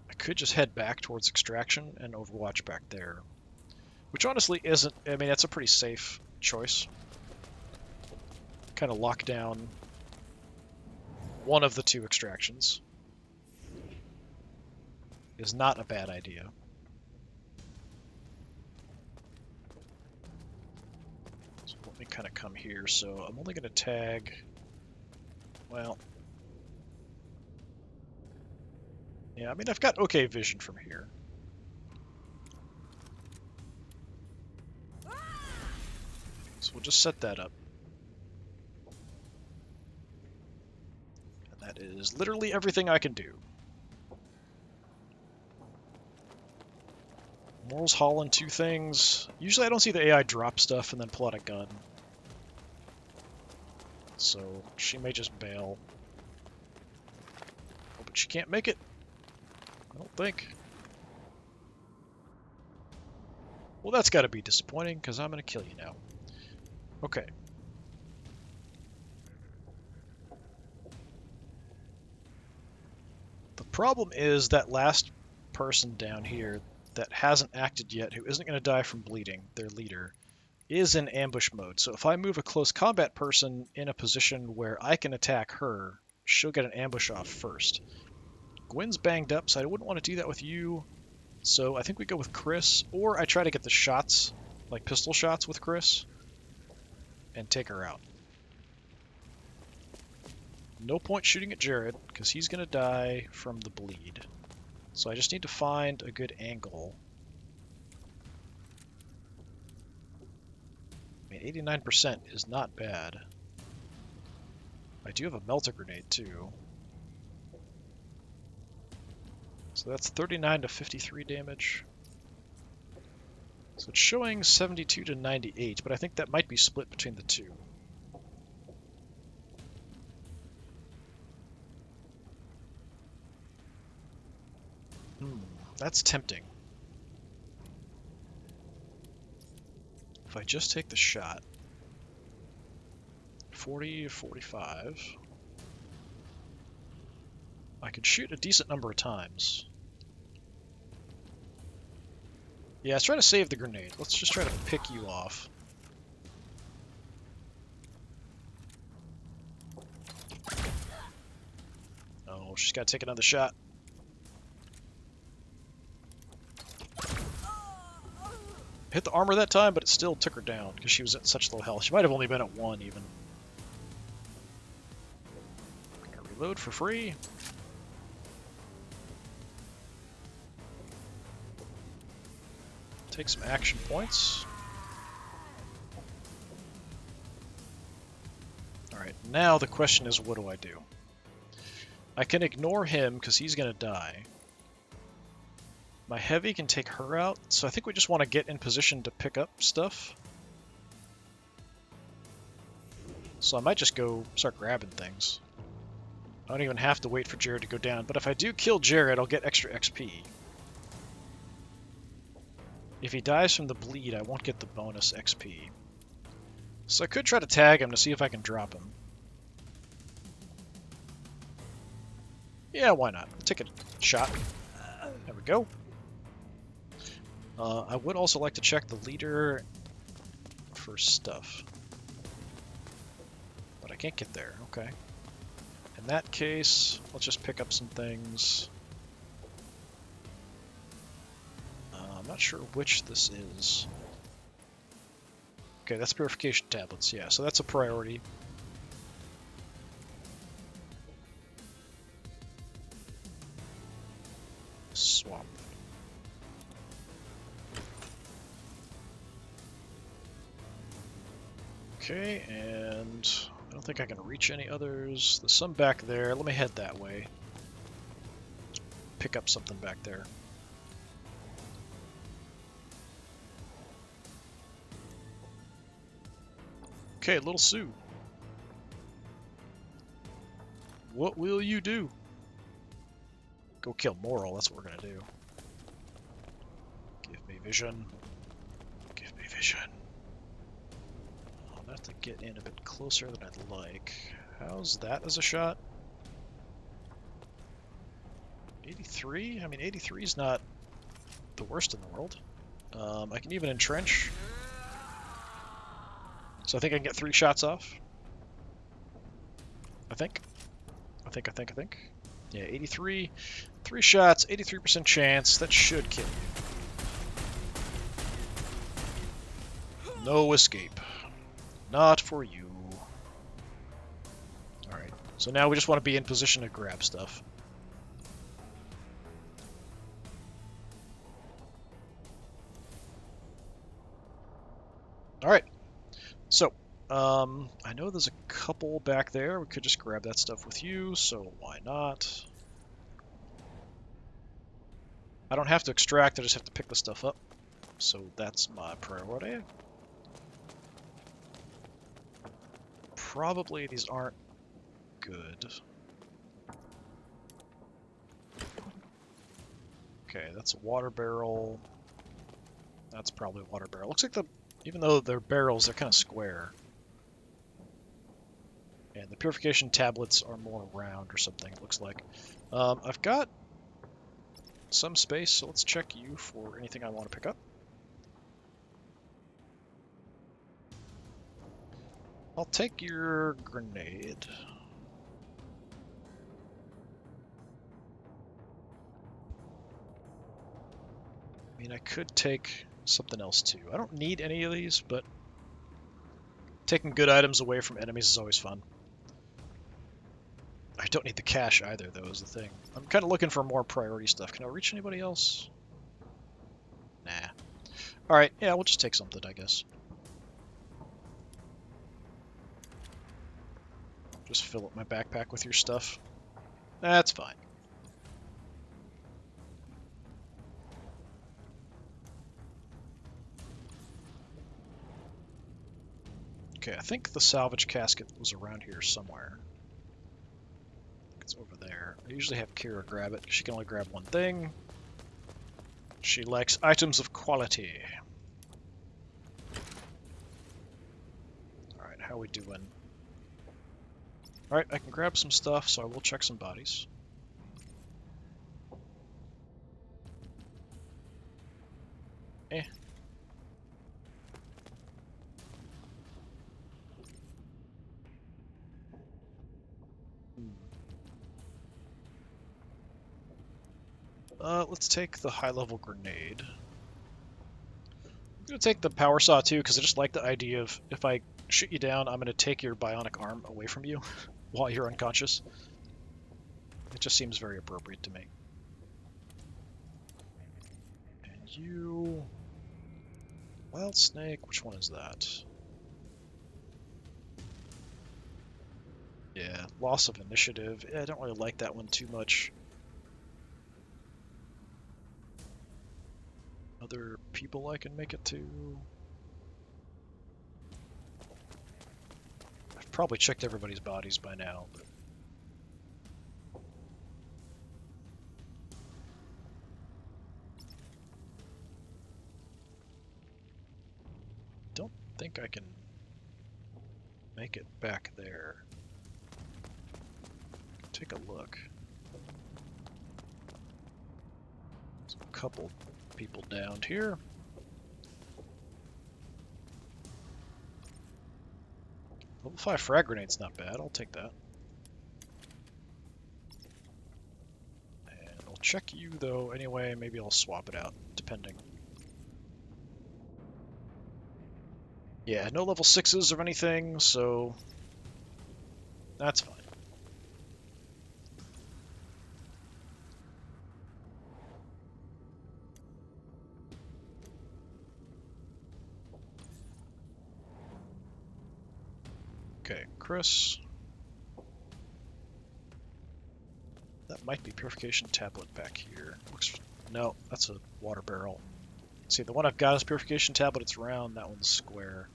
I could just head back towards extraction and overwatch back there. Which honestly isn't, I mean, that's a pretty safe choice. Kind of lock down one of the two extractions is not a bad idea. So let me kind of come here. So I'm only going to tag, well, yeah, I mean, I've got okay vision from here. So we'll just set that up. And that is literally everything I can do. Moral's hauling two things. Usually I don't see the AI drop stuff and then pull out a gun. So she may just bail. Oh, but she can't make it. I don't think. Well, that's got to be disappointing, because I'm going to kill you now. Okay. The problem is that last person down here that hasn't acted yet, who isn't going to die from bleeding, their leader, is in ambush mode. So if I move a close combat person in a position where I can attack her, she'll get an ambush off first. Gwyn's banged up, so I wouldn't want to do that with you. So I think we go with Chris, or I try to get the shots, like pistol shots with Chris, and take her out. No point shooting at Jared, because he's going to die from the bleed. So I just need to find a good angle. I mean, 89% is not bad. I do have a melter grenade, too. So that's 39 to 53 damage. So it's showing 72 to 98, but I think that might be split between the two. That's tempting. If I just take the shot, 40 to 45, I could shoot a decent number of times. Yeah, let's try to save the grenade. Let's just try to pick you off. Oh, she's got to take another shot. Hit the armor that time, but it still took her down because she was at such low health. She might have only been at 1 even. Gonna reload for free. Take some action points. Alright, now the question is, what do I do? I can ignore him because he's going to die. My heavy can take her out, so I think we just want to get in position to pick up stuff. So I might just go start grabbing things. I don't even have to wait for Jared to go down, but if I do kill Jared, I'll get extra XP. If he dies from the bleed, I won't get the bonus XP. So I could try to tag him to see if I can drop him. Yeah, why not? Take a shot. There we go. I would also like to check the leader for stuff. But I can't get there. Okay. In that case, let's just pick up some things. I'm not sure which this is. Okay, that's purification tablets. Yeah, so that's a priority. Swap. Okay, and I don't think I can reach any others. There's some back there. Let me head that way. Pick up something back there. Okay, Little Sue. What will you do? Go kill Moral, that's what we're gonna do. Give me vision. Give me vision. I'll have to get in a bit closer than I'd like. How's that as a shot? 83? I mean, 83 is not the worst in the world. I can even entrench. So I think I can get 3 shots off. I think. Yeah, 83. 3 shots, 83% chance. That should kill you. No escape. Not for you. Alright, so now we just want to be in position to grab stuff. Alright, so, I know there's a couple back there. We could just grab that stuff with you, so why not? I don't have to extract, I just have to pick the stuff up. So that's my priority. Probably these aren't good. Okay, that's a water barrel. That's probably a water barrel. Looks like even though they're barrels, they're kind of square. And the purification tablets are more round or something, it looks like. I've got some space, so let's check you for anything I want to pick up. I'll take your grenade. I mean, I could take something else too. I don't need any of these, but taking good items away from enemies is always fun. I don't need the cash either, though, is the thing. I'm kind of looking for more priority stuff. Can I reach anybody else? Nah. Alright, yeah, we'll just take something, I guess. Just fill up my backpack with your stuff. That's fine. Okay, I think the salvage casket was around here somewhere. It's over there. I usually have Kira grab it. She can only grab one thing. She likes items of quality. Alright, how we doing? Alright, I can grab some stuff, so I will check some bodies. Eh. Let's take the high-level grenade. I'm going to take the power saw too, because I just like the idea of if I shoot you down, I'm going to take your bionic arm away from you while you're unconscious. It just seems very appropriate to me. And you... Wild Snake, which one is that? Yeah, loss of initiative. Yeah, I don't really like that one too much. Other people I can make it to? I've probably checked everybody's bodies by now, but... don't think I can make it back there. Take a look. There's a couple people downed here. Level 5 frag grenade's not bad, I'll take that. And I'll check you though anyway, maybe I'll swap it out, depending. Yeah, no level 6s or anything, so that's fine. Okay, Chris. That might be purification tablet back here. Looks, no, that's a water barrel. See, the one I've got is purification tablet. It's round. That one's square.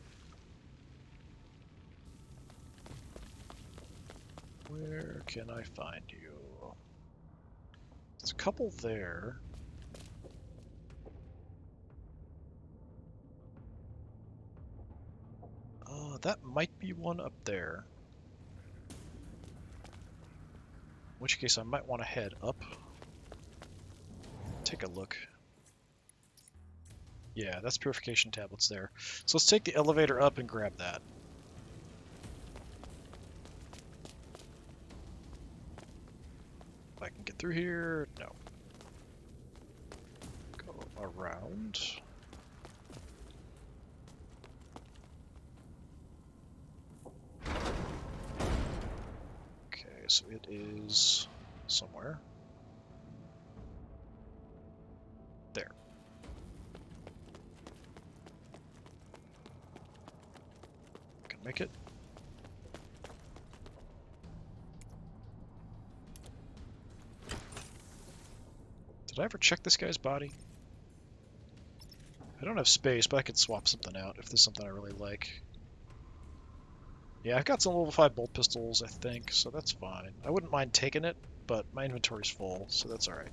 Where can I find you? There's a couple there. That might be one up there. In which case I might want to head up. Take a look. Yeah, that's purification tablets there. So let's take the elevator up and grab that. If I can get through here, no. Go around. Okay, so it is somewhere. There. Can make it. Did I ever check this guy's body? I don't have space, but I could swap something out if there's something I really like. Yeah, I've got some level 5 bolt pistols, I think, so that's fine. I wouldn't mind taking it, but my inventory's full, so that's alright.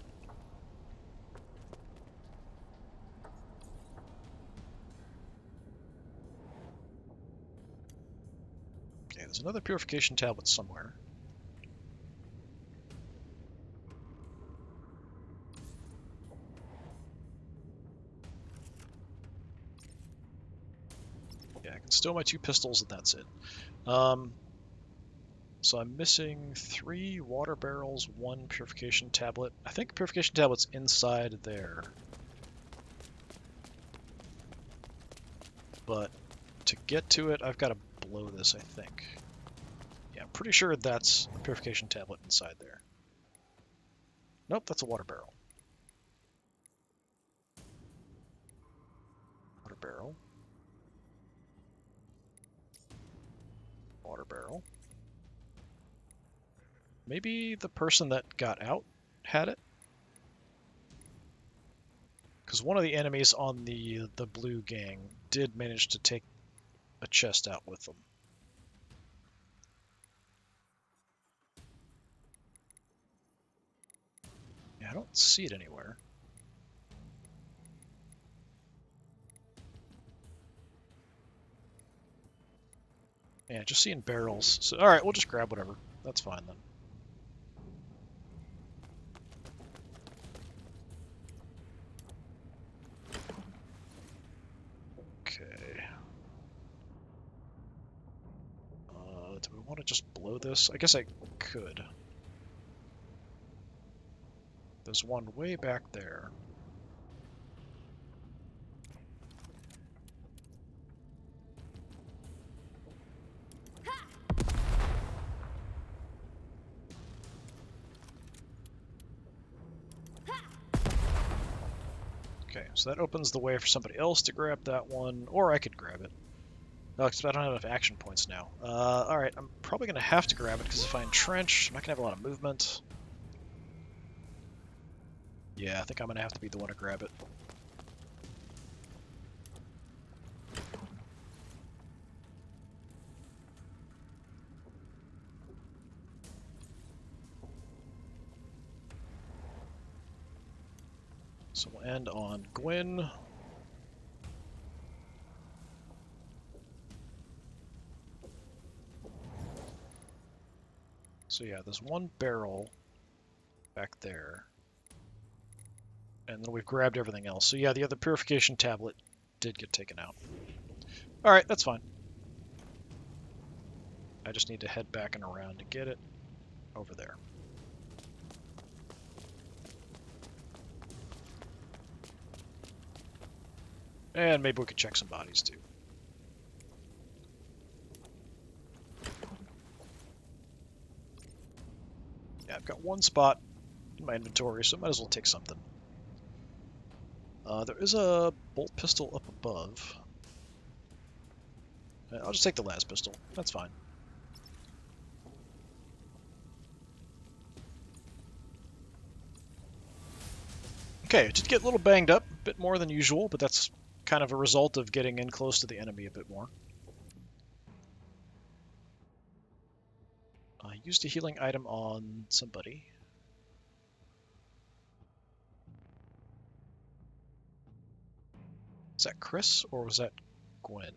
Okay, there's another purification tablet somewhere. Yeah, I can stow my 2 pistols and that's it. So I'm missing 3 water barrels, 1 purification tablet. I think purification tablet's inside there. But to get to it, I've got to blow this, I think. Yeah, I'm pretty sure that's a purification tablet inside there. Nope, that's a water barrel. Water barrel. Water barrel. Maybe the person that got out had it? Because one of the enemies on the blue gang did manage to take a chest out with them. Yeah, I don't see it anywhere. Yeah, just seeing barrels. So, alright, we'll just grab whatever. That's fine then. Okay. Do we want to just blow this? I guess I could. There's one way back there. Okay, so that opens the way for somebody else to grab that one, or I could grab it. No, because I don't have enough action points now. Alright, I'm probably going to have to grab it, because if I entrench, I'm not going to have a lot of movement. Yeah, I think I'm going to have to be the one to grab it. So we'll end on Gwyn. So yeah, there's one barrel back there. And then we've grabbed everything else. So yeah, the other purification tablet did get taken out. Alright, that's fine. I just need to head back and around to get it over there. And maybe we could check some bodies too. Yeah, I've got one spot in my inventory, so I might as well take something. There is a bolt pistol up above. I'll just take the las pistol. That's fine. Okay, did get a little banged up, a bit more than usual, but that's kind of a result of getting in close to the enemy a bit more. I used a healing item on somebody. Is that Chris or was that Gwen?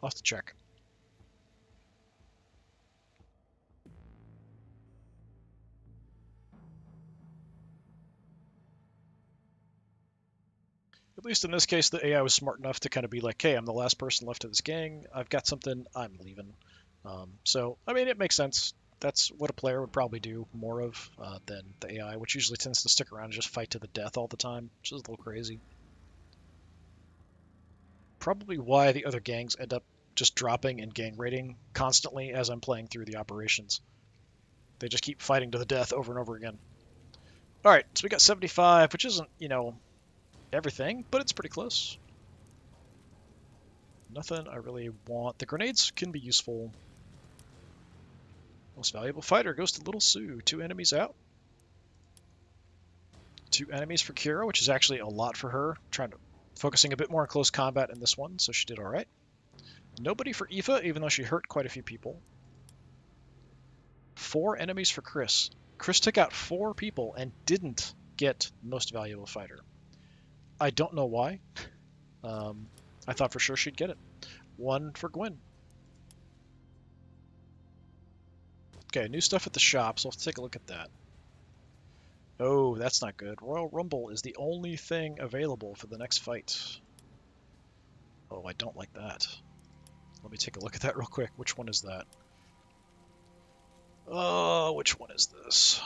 I'll have to check. At least in this case, the AI was smart enough to kind of be like, hey, I'm the last person left of this gang. I've got something. I'm leaving. So, I mean, it makes sense. That's what a player would probably do more of than the AI, which usually tends to stick around and just fight to the death all the time, which is a little crazy. Probably why the other gangs end up just dropping in gang rating constantly as I'm playing through the operations. They just keep fighting to the death over and over again. All right, so we got 75, which isn't, everything, but it's pretty close. Nothing I really want. The grenades can be useful. Most valuable fighter goes to Little Sue. 2 enemies out. 2 enemies for Kira, which is actually a lot for her. Focusing a bit more on close combat in this one, so she did all right. Nobody for Aoife, even though she hurt quite a few people. 4 enemies for Chris. Chris took out 4 people and didn't get most valuable fighter. I don't know why. I thought for sure she'd get it. 1 for Gwen. Okay, new stuff at the shop, so let's take a look at that. Oh, that's not good. Royal Rumble is the only thing available for the next fight. Oh, I don't like that. Let me take a look at that real quick. Which one is that? Oh, which one is this?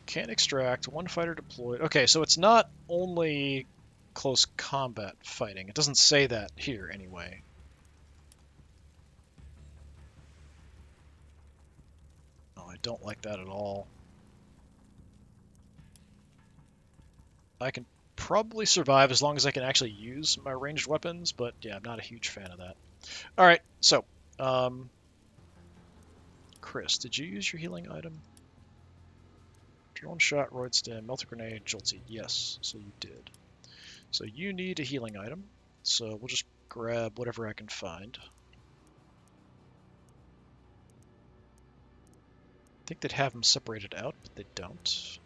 Can't extract, 1 fighter deployed. Okay, so it's not only close combat fighting. It doesn't say that here anyway. Oh, I don't like that at all. I can probably survive as long as I can actually use my ranged weapons, but yeah, I'm not a huge fan of that. All right, so, Chris, did you use your healing item? Drone shot, roid stem, melter grenade, jolty. Yes, so you did. So you need a healing item. So we'll just grab whatever I can find. I think they'd have them separated out, but they don't.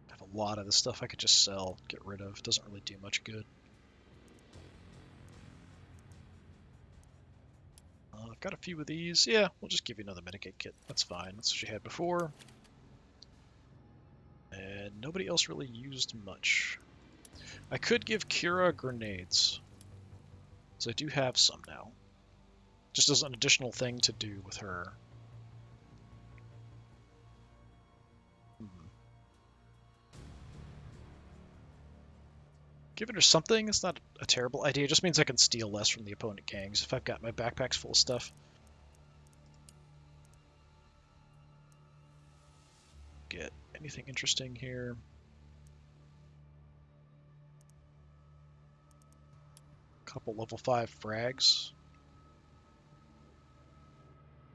I have a lot of this stuff I could just sell, get rid of. It doesn't really do much good. I've got a few of these. Yeah, we'll just give you another mitigate kit. That's fine. That's what you had before. And nobody else really used much. I could give Kira grenades. So I do have some now. Just as an additional thing to do with her. Giving her something is not a terrible idea. It just means I can steal less from the opponent gangs if I've got my backpacks full of stuff. Get anything interesting here? Couple level 5 frags.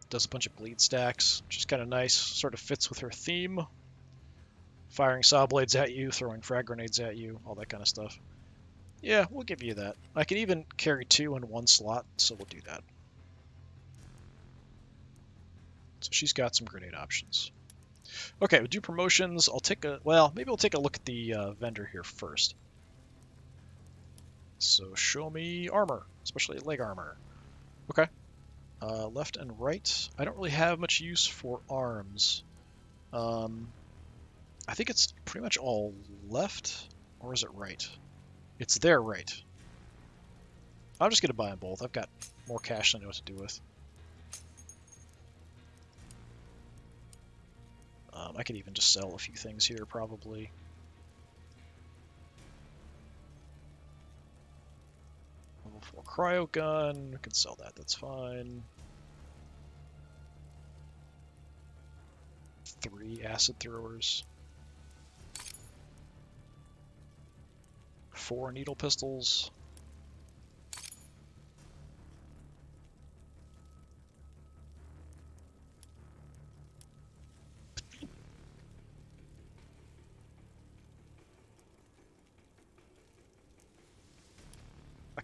Does a bunch of bleed stacks, which is kind of nice. Sort of fits with her theme. Firing saw blades at you, throwing frag grenades at you, all that kind of stuff. Yeah, we'll give you that. I can even carry 2 in 1 slot, so we'll do that. So she's got some grenade options. Okay, we'll do promotions. Maybe we'll take a look at the vendor here first. So show me armor, especially leg armor. Okay. Left and right. I don't really have much use for arms. I think it's pretty much all left, or is it right? It's there right. I'm just going to buy them both. I've got more cash than I know what to do with. I could even just sell a few things here, probably. Level 4 cryo gun. We can sell that. That's fine. 3 acid throwers. 4 needle pistols.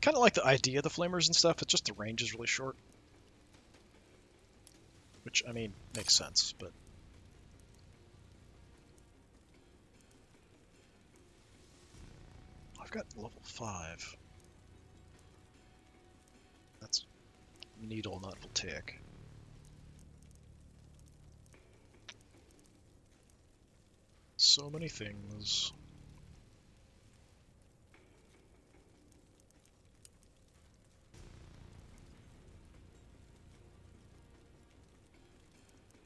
kind of like the idea of the flamers and stuff, it's just the range is really short. Which, I mean, makes sense, but... I've got level 5. That's needle, not voltaic. So many things.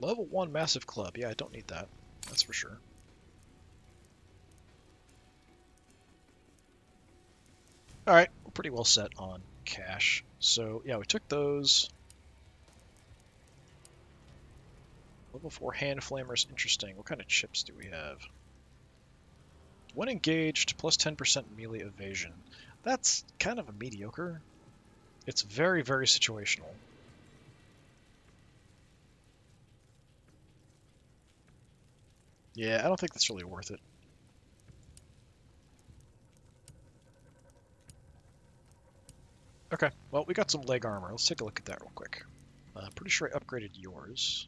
Level 1 massive club. Yeah, I don't need that. That's for sure. Alright, we're pretty well set on cash. So, yeah, we took those. Level 4 hand flamers, interesting. What kind of chips do we have? When engaged, plus 10% melee evasion. That's kind of a mediocre. It's very, very situational. Yeah, I don't think that's really worth it. Okay, well, we got some leg armor. Let's take a look at that real quick. Pretty sure I upgraded yours.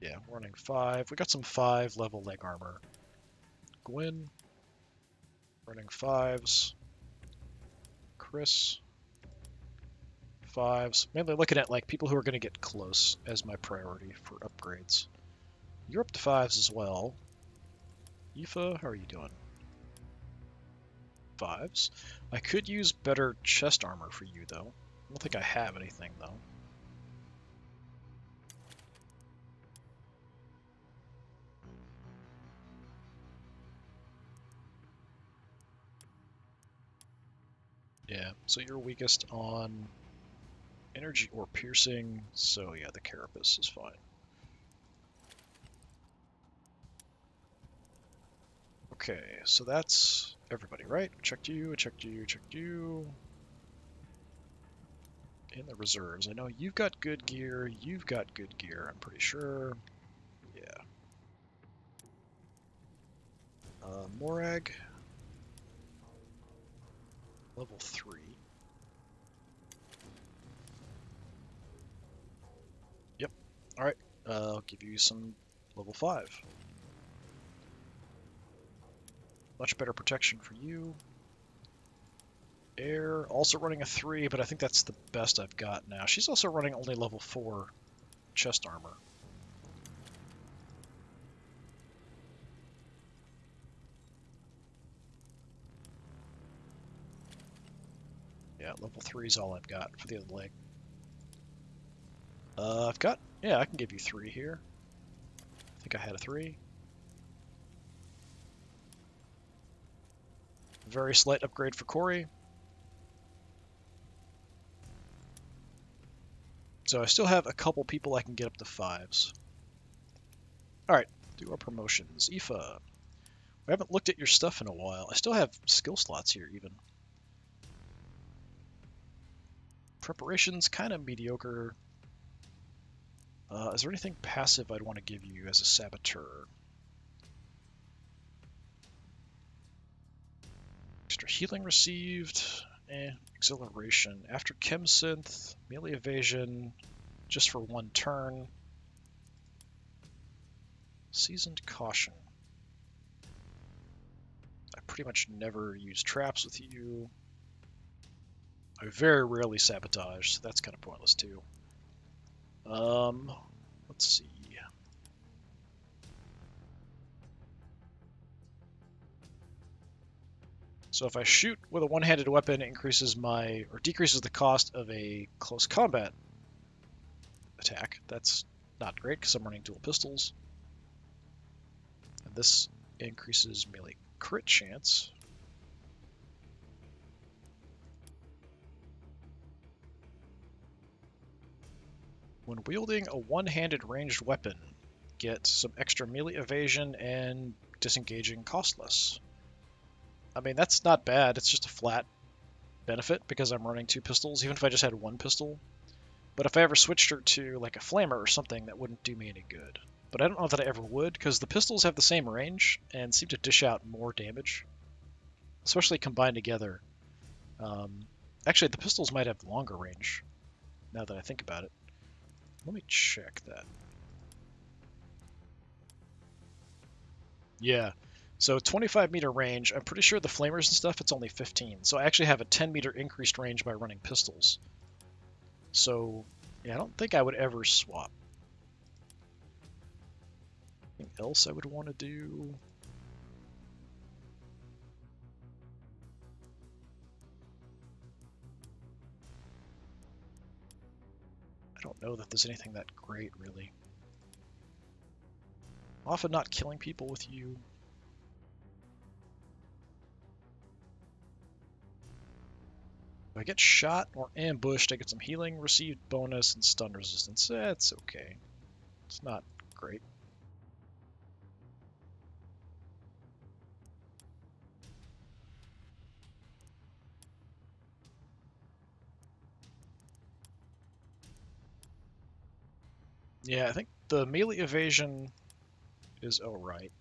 Yeah, we're running 5. We got some 5 level leg armor. Gwyn, running 5s. Chris, 5s. Mainly looking at like people who are going to get close as my priority for upgrades. You're up to 5s as well. Aoife, how are you doing? 5s. I could use better chest armor for you, though. I don't think I have anything, though. Yeah, so you're weakest on energy or piercing, so yeah, the carapace is fine. Okay, so that's everybody, right? Checked you, checked you, checked you. In the reserves. I know you've got good gear, you've got good gear, I'm pretty sure. Yeah. Morag. Level 3. Yep. Alright, I'll give you some level 5. Much better protection for you. Air, also running a 3, but I think that's the best I've got now. She's also running only level 4 chest armor. Yeah, level 3 is all I've got for the other leg. I've got... Yeah, I can give you 3 here. I think I had a 3. Very slight upgrade for Corey. So I still have a couple people I can get up to 5s. Alright, do our promotions. Aoife. I haven't looked at your stuff in a while. I still have skill slots here, even. Preparation's kind of mediocre. Is there anything passive I'd want to give you as a saboteur? Extra healing received. Exhilaration. After Chemsynth, melee evasion, just for 1 turn. Seasoned Caution. I pretty much never use traps with you. I very rarely sabotage, so that's kind of pointless too. Let's see. So if I shoot with a one-handed weapon, it increases my, or decreases the cost of a close combat attack. That's not great because I'm running dual pistols. And this increases melee crit chance. When wielding a one-handed ranged weapon, get some extra melee evasion and disengaging costless. I mean, that's not bad. It's just a flat benefit because I'm running 2 pistols, even if I just had 1 pistol. But if I ever switched her to like a flamer or something, that wouldn't do me any good. But I don't know that I ever would, because the pistols have the same range and seem to dish out more damage, especially combined together. Um, Actually, the pistols might have longer range, now that I think about it. Let me check that. Yeah, so 25-meter range. I'm pretty sure the flamers and stuff, it's only 15. So I actually have a 10-meter increased range by running pistols. So, yeah, I don't think I would ever swap. Anything else I would want to do? I don't know that there's anything that great, really. Often not killing people with you. If I get shot or ambushed, I get some healing, received bonus, and stun resistance. That's okay. It's not great. Yeah, I think the melee evasion is alright.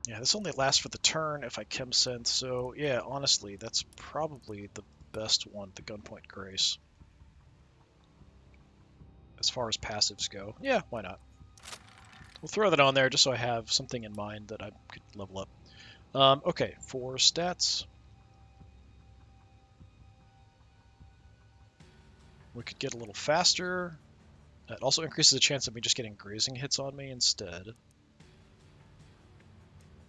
Yeah, this only lasts for the turn if I chem sense, so yeah, honestly, that's probably the best one, the gunpoint grace. As far as passives go. Yeah, why not? We'll throw that on there just so I have something in mind that I could level up. Okay, for stats, we could get a little faster. It also increases the chance of me just getting grazing hits on me instead.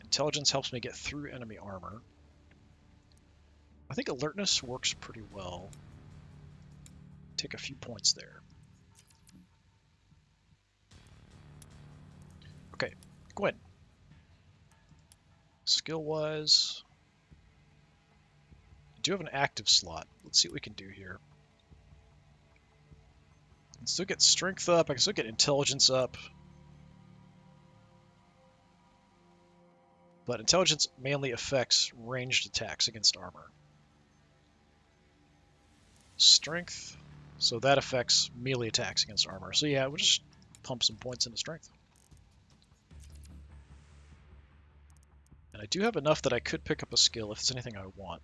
Intelligence helps me get through enemy armor. I think alertness works pretty well. Take a few points there. Okay, Gwen. Skill-wise, I do have an active slot. Let's see what we can do here. I can still get strength up. I can still get intelligence up. But intelligence mainly affects ranged attacks against armor. Strength, so that affects melee attacks against armor. So yeah, we'll just pump some points into strength. And I do have enough that I could pick up a skill if it's anything I want.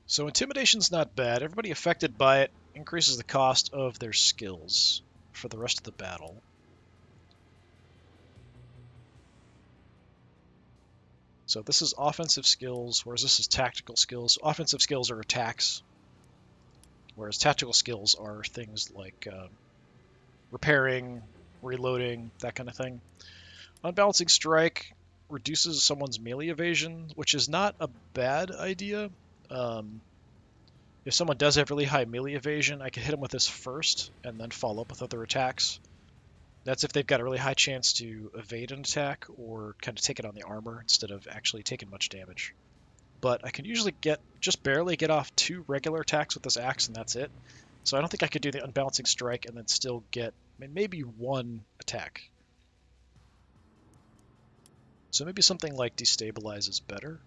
So Intimidation's not bad. Everybody affected by it increases the cost of their skills for the rest of the battle. So this is offensive skills, whereas this is tactical skills. Offensive skills are attacks, whereas tactical skills are things like repairing, reloading, that kind of thing. Unbalancing Strike reduces someone's melee evasion, which is not a bad idea. Um, if someone does have really high melee evasion, I can hit them with this first and then follow up with other attacks. That's if they've got a really high chance to evade an attack or kind of take it on the armor instead of actually taking much damage. But I can usually just barely get off 2 regular attacks with this axe, and that's it. So I don't think I could do the Unbalancing Strike and then still get maybe 1 attack. So maybe something like Destabilize is better.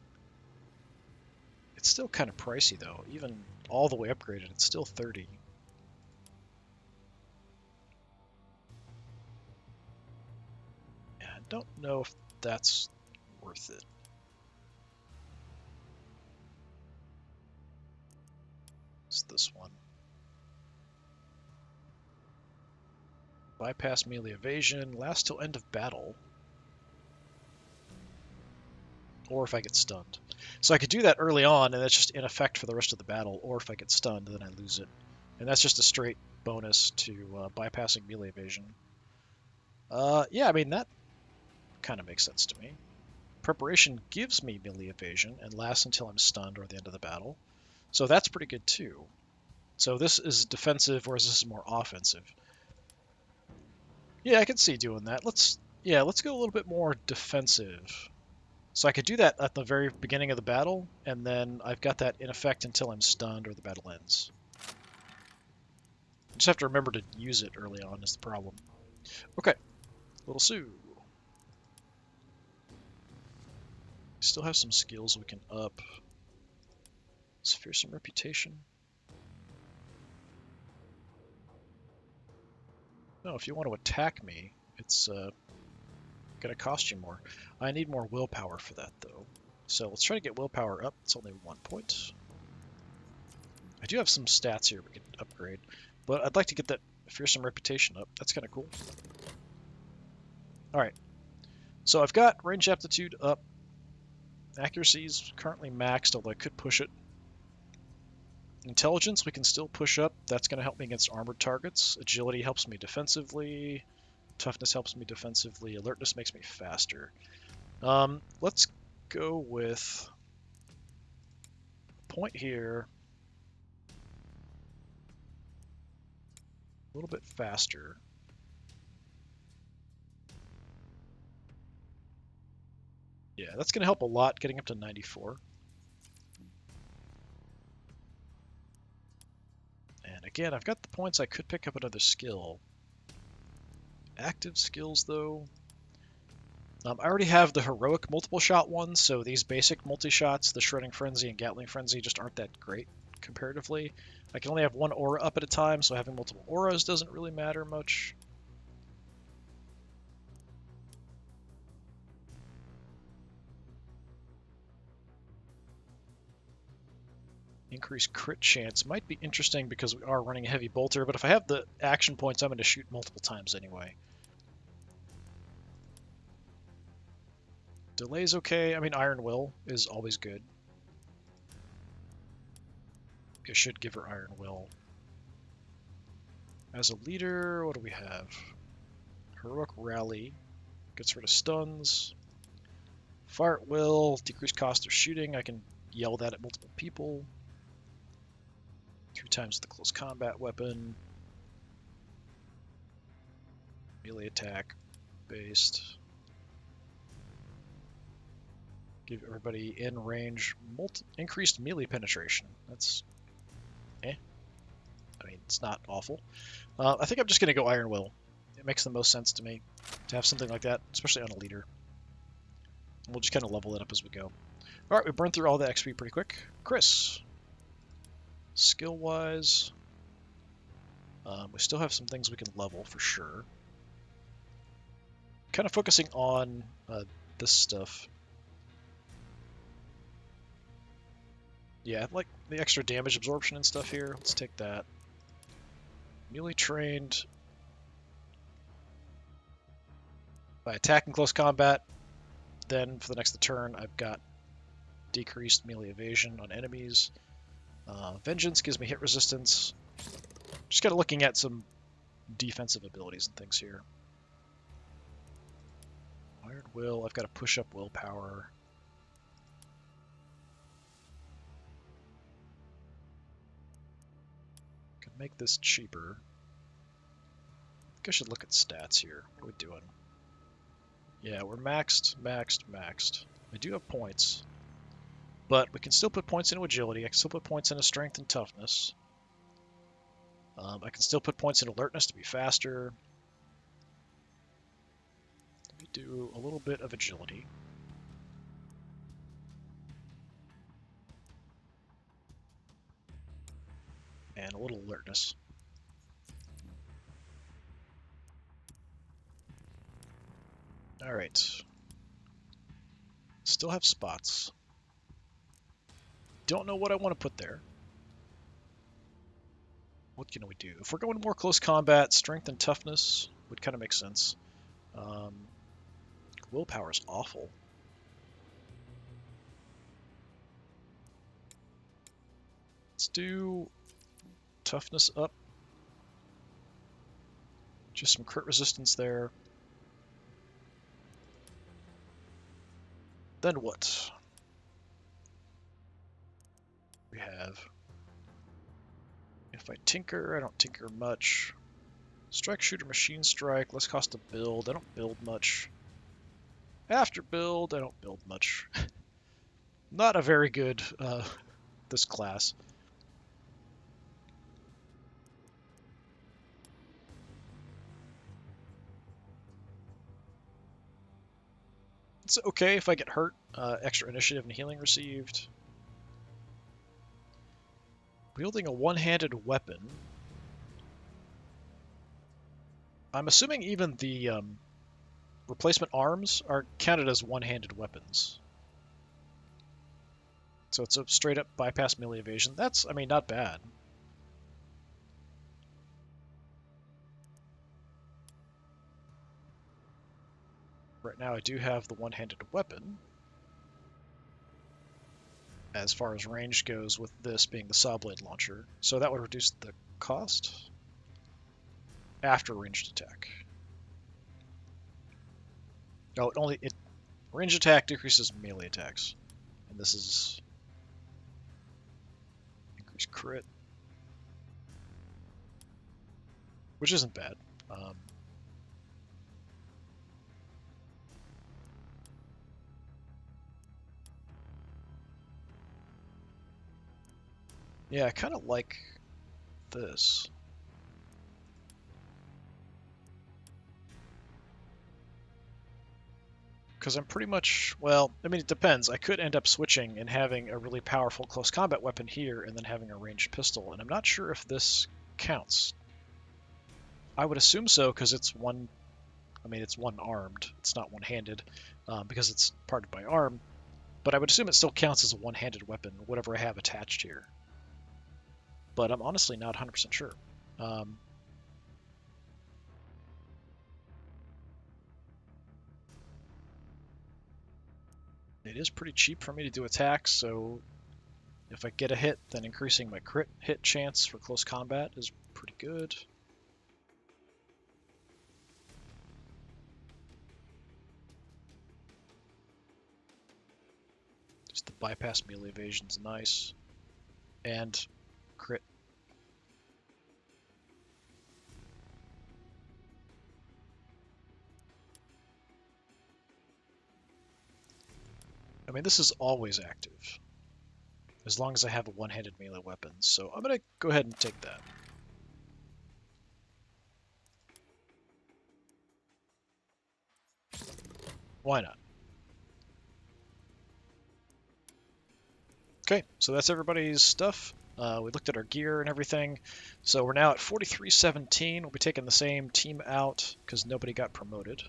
It's still kind of pricey though, even all the way upgraded, it's still 30. Yeah, I don't know if that's worth it. It's this one. Bypass melee evasion, last till end of battle. Or if I get stunned. So I could do that early on, and that's just in effect for the rest of the battle, or if I get stunned, then I lose it. And that's just a straight bonus to bypassing melee evasion. Yeah, I mean, that kind of makes sense to me. Preparation gives me melee evasion and lasts until I'm stunned or the end of the battle. So that's pretty good too. So this is defensive, whereas this is more offensive. Yeah, I can see doing that. Let's go a little bit more defensive. So I could do that at the very beginning of the battle, and then I've got that in effect until I'm stunned or the battle ends. Just have to remember to use it early on is the problem. Okay, Little Sue. Still have some skills we can up. Is Fearsome Reputation? No, if you want to attack me, it's gonna cost you more. I need more willpower for that, though. So let's try to get willpower up. It's only 1 point. I do have some stats here we can upgrade, but I'd like to get that Fearsome Reputation up. That's kind of cool. Alright, so I've got Range Aptitude up. Accuracy is currently maxed, although I could push it. Intelligence we can still push up. That's going to help me against armored targets. Agility helps me defensively. Toughness helps me defensively. Alertness makes me faster. Let's go with a point here. A little bit faster. Yeah, that's going to help a lot, getting up to 94. And again, I've got the points. I could pick up another skill. Active skills, though. I already have the heroic multiple shot ones, so these basic multi-shots, the Shredding Frenzy and Gatling Frenzy, just aren't that great comparatively. I can only have one aura up at a time, so having multiple auras doesn't really matter much. Increased crit chance might be interesting because we are running a heavy bolter, but if I have the action points, I'm going to shoot multiple times anyway. Delay's okay. I mean, Iron Will is always good. I should give her Iron Will. As a leader, what do we have? Heroic Rally. Gets rid of stuns. Fire at Will. Decreased cost of shooting. I can yell that at multiple people. 3 times the close combat weapon. Melee attack. Based. Give everybody in range increased melee penetration. That's I mean, it's not awful. I think I'm just going to go Iron Will. It makes the most sense to me to have something like that, especially on a leader. And we'll just kind of level it up as we go. All right, we burned through all the XP pretty quick. Chris. Skill-wise, we still have some things we can level for sure. Kind of focusing on this stuff. Yeah, like the extra damage absorption and stuff here. Let's take that. Melee trained. If I attack in close combat, then for the next turn, I've got decreased melee evasion on enemies. Vengeance gives me hit resistance. Just kind of looking at some defensive abilities and things here. Iron Will, I've got to push up willpower. Could make this cheaper. I think I should look at stats here. What are we doing? Yeah, we're maxed. I do have points. But we can still put points into agility. I can still put points into strength and toughness. I can still put points in alertness to be faster. Let me do a little bit of agility. And a little alertness. Alright. Still have spots. Don't know what I want to put there. What can we do? If we're going more close combat, strength and toughness would kind of make sense. Willpower is awful. Let's do toughness up. Just some crit resistance there. Then what? We have... If I tinker, I don't tinker much. Strike, shooter, machine strike, less cost to build. I don't build much. After build, I don't build much. Not a very good this class. It's okay if I get hurt. Extra initiative and healing received. Wielding a one-handed weapon. I'm assuming even the replacement arms are counted as one-handed weapons. So it's a straight-up bypass melee evasion. That's, I mean, not bad. Right now I do have the one-handed weapon. As far as range goes, with this being the saw blade launcher. So that would reduce the cost after ranged attack. No, ranged attack decreases melee attacks. And this is increased crit. Which isn't bad. Yeah, I kind of like this. Because I'm pretty much, well, I mean, it depends. I could end up switching and having a really powerful close combat weapon here and then having a ranged pistol, and I'm not sure if this counts. I would assume so, because it's one, I mean, it's one-armed. It's not one-handed, because it's parted by arm, but I would assume it still counts as a one-handed weapon, whatever I have attached here. But I'm honestly not 100% sure. It is pretty cheap for me to do attacks, so if I get a hit, then increasing my crit hit chance for close combat is pretty good. Just the bypass melee evasion's nice. And crit. I mean, this is always active, as long as I have a one-handed melee weapon, so I'm going to go ahead and take that. Why not? Okay, so that's everybody's stuff. We looked at our gear and everything, so we're now at 4317. We'll be taking the same team out because nobody got promoted.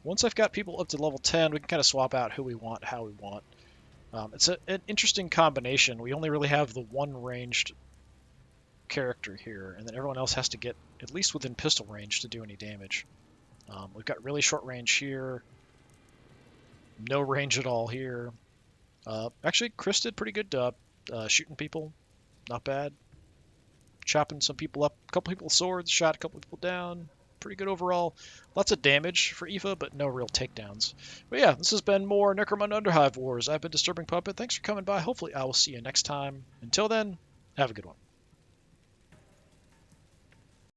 Once I've got people up to level 10, we can kind of swap out who we want, how we want. It's an interesting combination. We only really have the one ranged character here, and then everyone else has to get at least within pistol range to do any damage. We've got really short range here, no range at all here. Actually, Chris did pretty good shooting people, not bad. Chopping some people up, a couple people with swords, shot a couple people down. Pretty good overall. Lots of damage for Eva, but no real takedowns. But yeah, this has been more Necromunda Underhive Wars. I've been Disturbing Puppet. Thanks for coming by. Hopefully I will see you next time. Until then, have a good one.